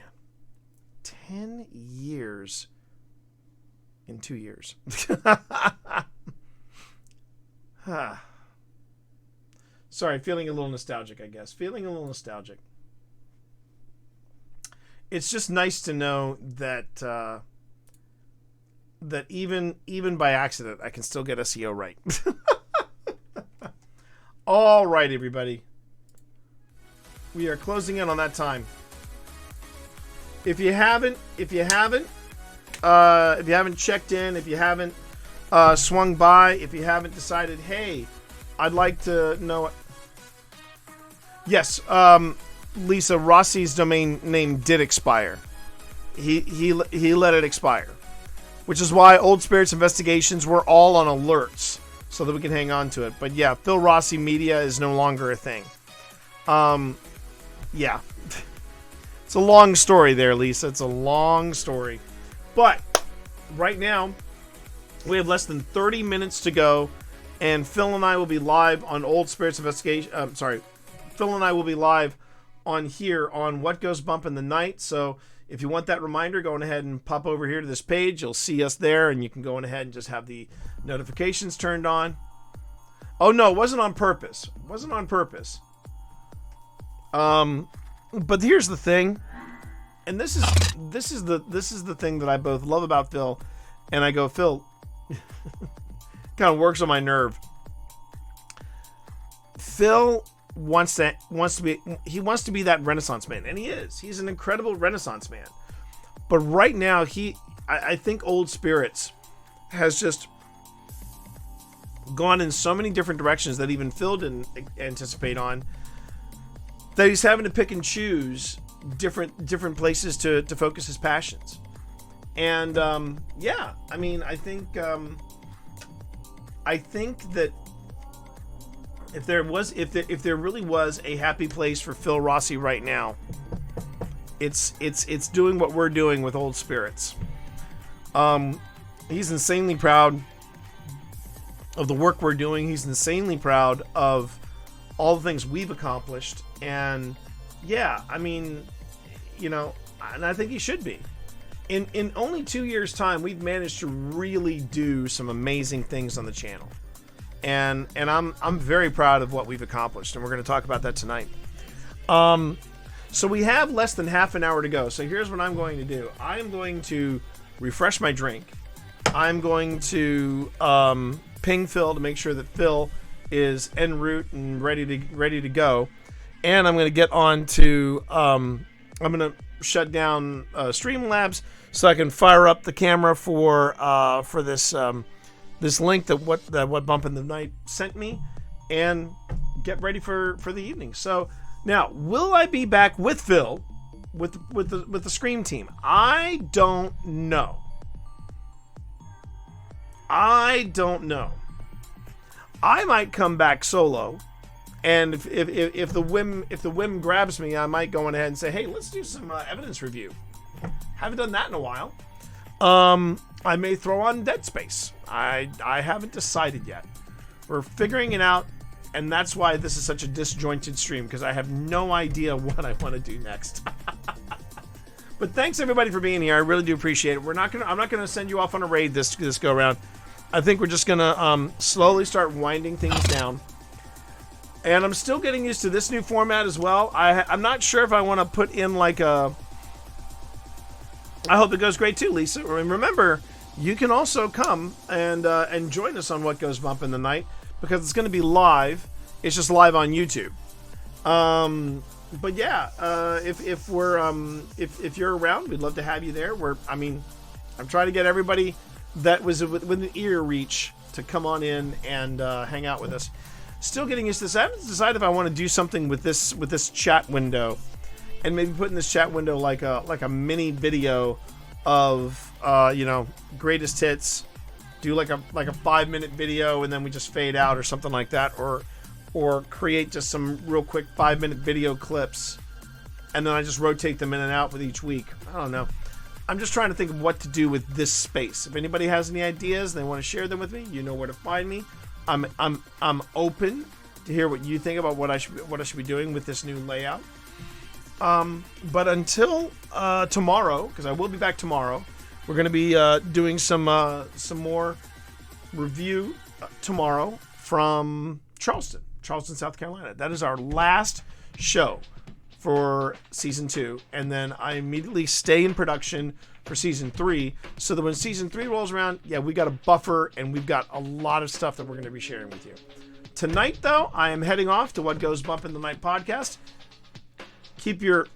10 years in 2 years. Sorry, feeling a little nostalgic, I guess. Feeling a little nostalgic. It's just nice to know that that even by accident, I can still get SEO right. All right, everybody. We are closing in on that time. If you haven't checked in, if you haven't swung by, if you haven't decided, hey, I'd like to know. Yes, Lisa, Rossi's domain name did expire. He let it expire, which is why Old Spirits Investigations were all on alerts so that we can hang on to it. But yeah, Phil Rossi Media is no longer a thing. Yeah. It's a long story there, Lisa. It's a long story. But right now, we have less than 30 minutes to go And Phil and I will be live on Old Spirits Investigation. Phil and I will be live on here on What Goes Bump in the Night. So if you want that reminder, go on ahead and pop over here to this page. You'll see us there, and you can go on ahead and just have the notifications turned on. Oh no, it wasn't on purpose. It wasn't on purpose. But here's the thing, and this is the thing that I both love about Phil, and I go, Phil, kind of works on my nerve. Phil wants to be that Renaissance man, and he is. He's an incredible Renaissance man. But right now, I think Old Spirits has just gone in so many different directions that even Phil didn't anticipate on, that he's having to pick and choose different places to focus his passions. And yeah, I mean, I think that if there really was a happy place for Phil Rossi right now, it's doing what we're doing with Old Spirits. He's insanely proud of the work we're doing. He's insanely proud of all the things we've accomplished. And yeah, I mean, you know, and I think he should be. In only 2 years' time, we've managed to really do some amazing things on the channel. And I'm very proud of what we've accomplished, and we're going to talk about that tonight. So we have less than half an hour to go. So here's what I'm going to do. I am going to refresh my drink. I'm going to ping Phil to make sure that Phil is en route and ready to go. And I'm going to get on to I'm going to shut down Streamlabs so I can fire up the camera for this this link that what Bump in the Night sent me, and get ready for the evening. So now, will I be back with Phil with the Scream team? I don't know. I might come back solo, and if the whim grabs me, I might go on ahead and say, hey, let's do some evidence review. Haven't done that in a while. I may throw on Dead Space. I haven't decided yet. We're figuring it out, and that's why this is such a disjointed stream, because I have no idea what I want to do next. But thanks everybody for being here. I really do appreciate it. I'm not gonna send you off on a raid this go around. I think we're just gonna slowly start winding things down. And I'm still getting used to this new format as well. I'm not sure if I want to put in like a... I hope it goes great too, Lisa. And remember, you can also come and join us on What Goes Bump in the Night, because it's going to be live. It's just live on YouTube. But yeah, if you're around, we'd love to have you there. I'm trying to get everybody that was within ear reach to come on in and hang out with us. Still getting used to this. I haven't decided if I want to do something with this chat window, and maybe put in this chat window like a mini video of greatest hits. Do like a 5-minute video, and then we just fade out or something like that, or create just some real quick 5-minute video clips, and then I just rotate them in and out with each week. I don't know. I'm just trying to think of what to do with this space. If anybody has any ideas and they want to share them with me, you know where to find me. I'm open to hear what you think about what I should be doing with this new layout. But until tomorrow, because I will be back tomorrow, we're going to be doing some more review tomorrow from Charleston, South Carolina. That is our last show for season 2, and then I immediately stay in production for season 3, so that when season 3 rolls around, yeah, we got a buffer and we've got a lot of stuff that we're going to be sharing with you. Tonight, though, I am heading off to What Goes Bump in the Night podcast. Keep your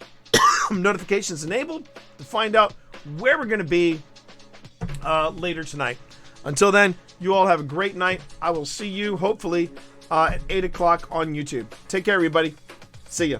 notifications enabled to find out where we're going to be later tonight. Until then, you all have a great night. I will see you, hopefully, at 8 o'clock on YouTube. Take care, everybody. See ya.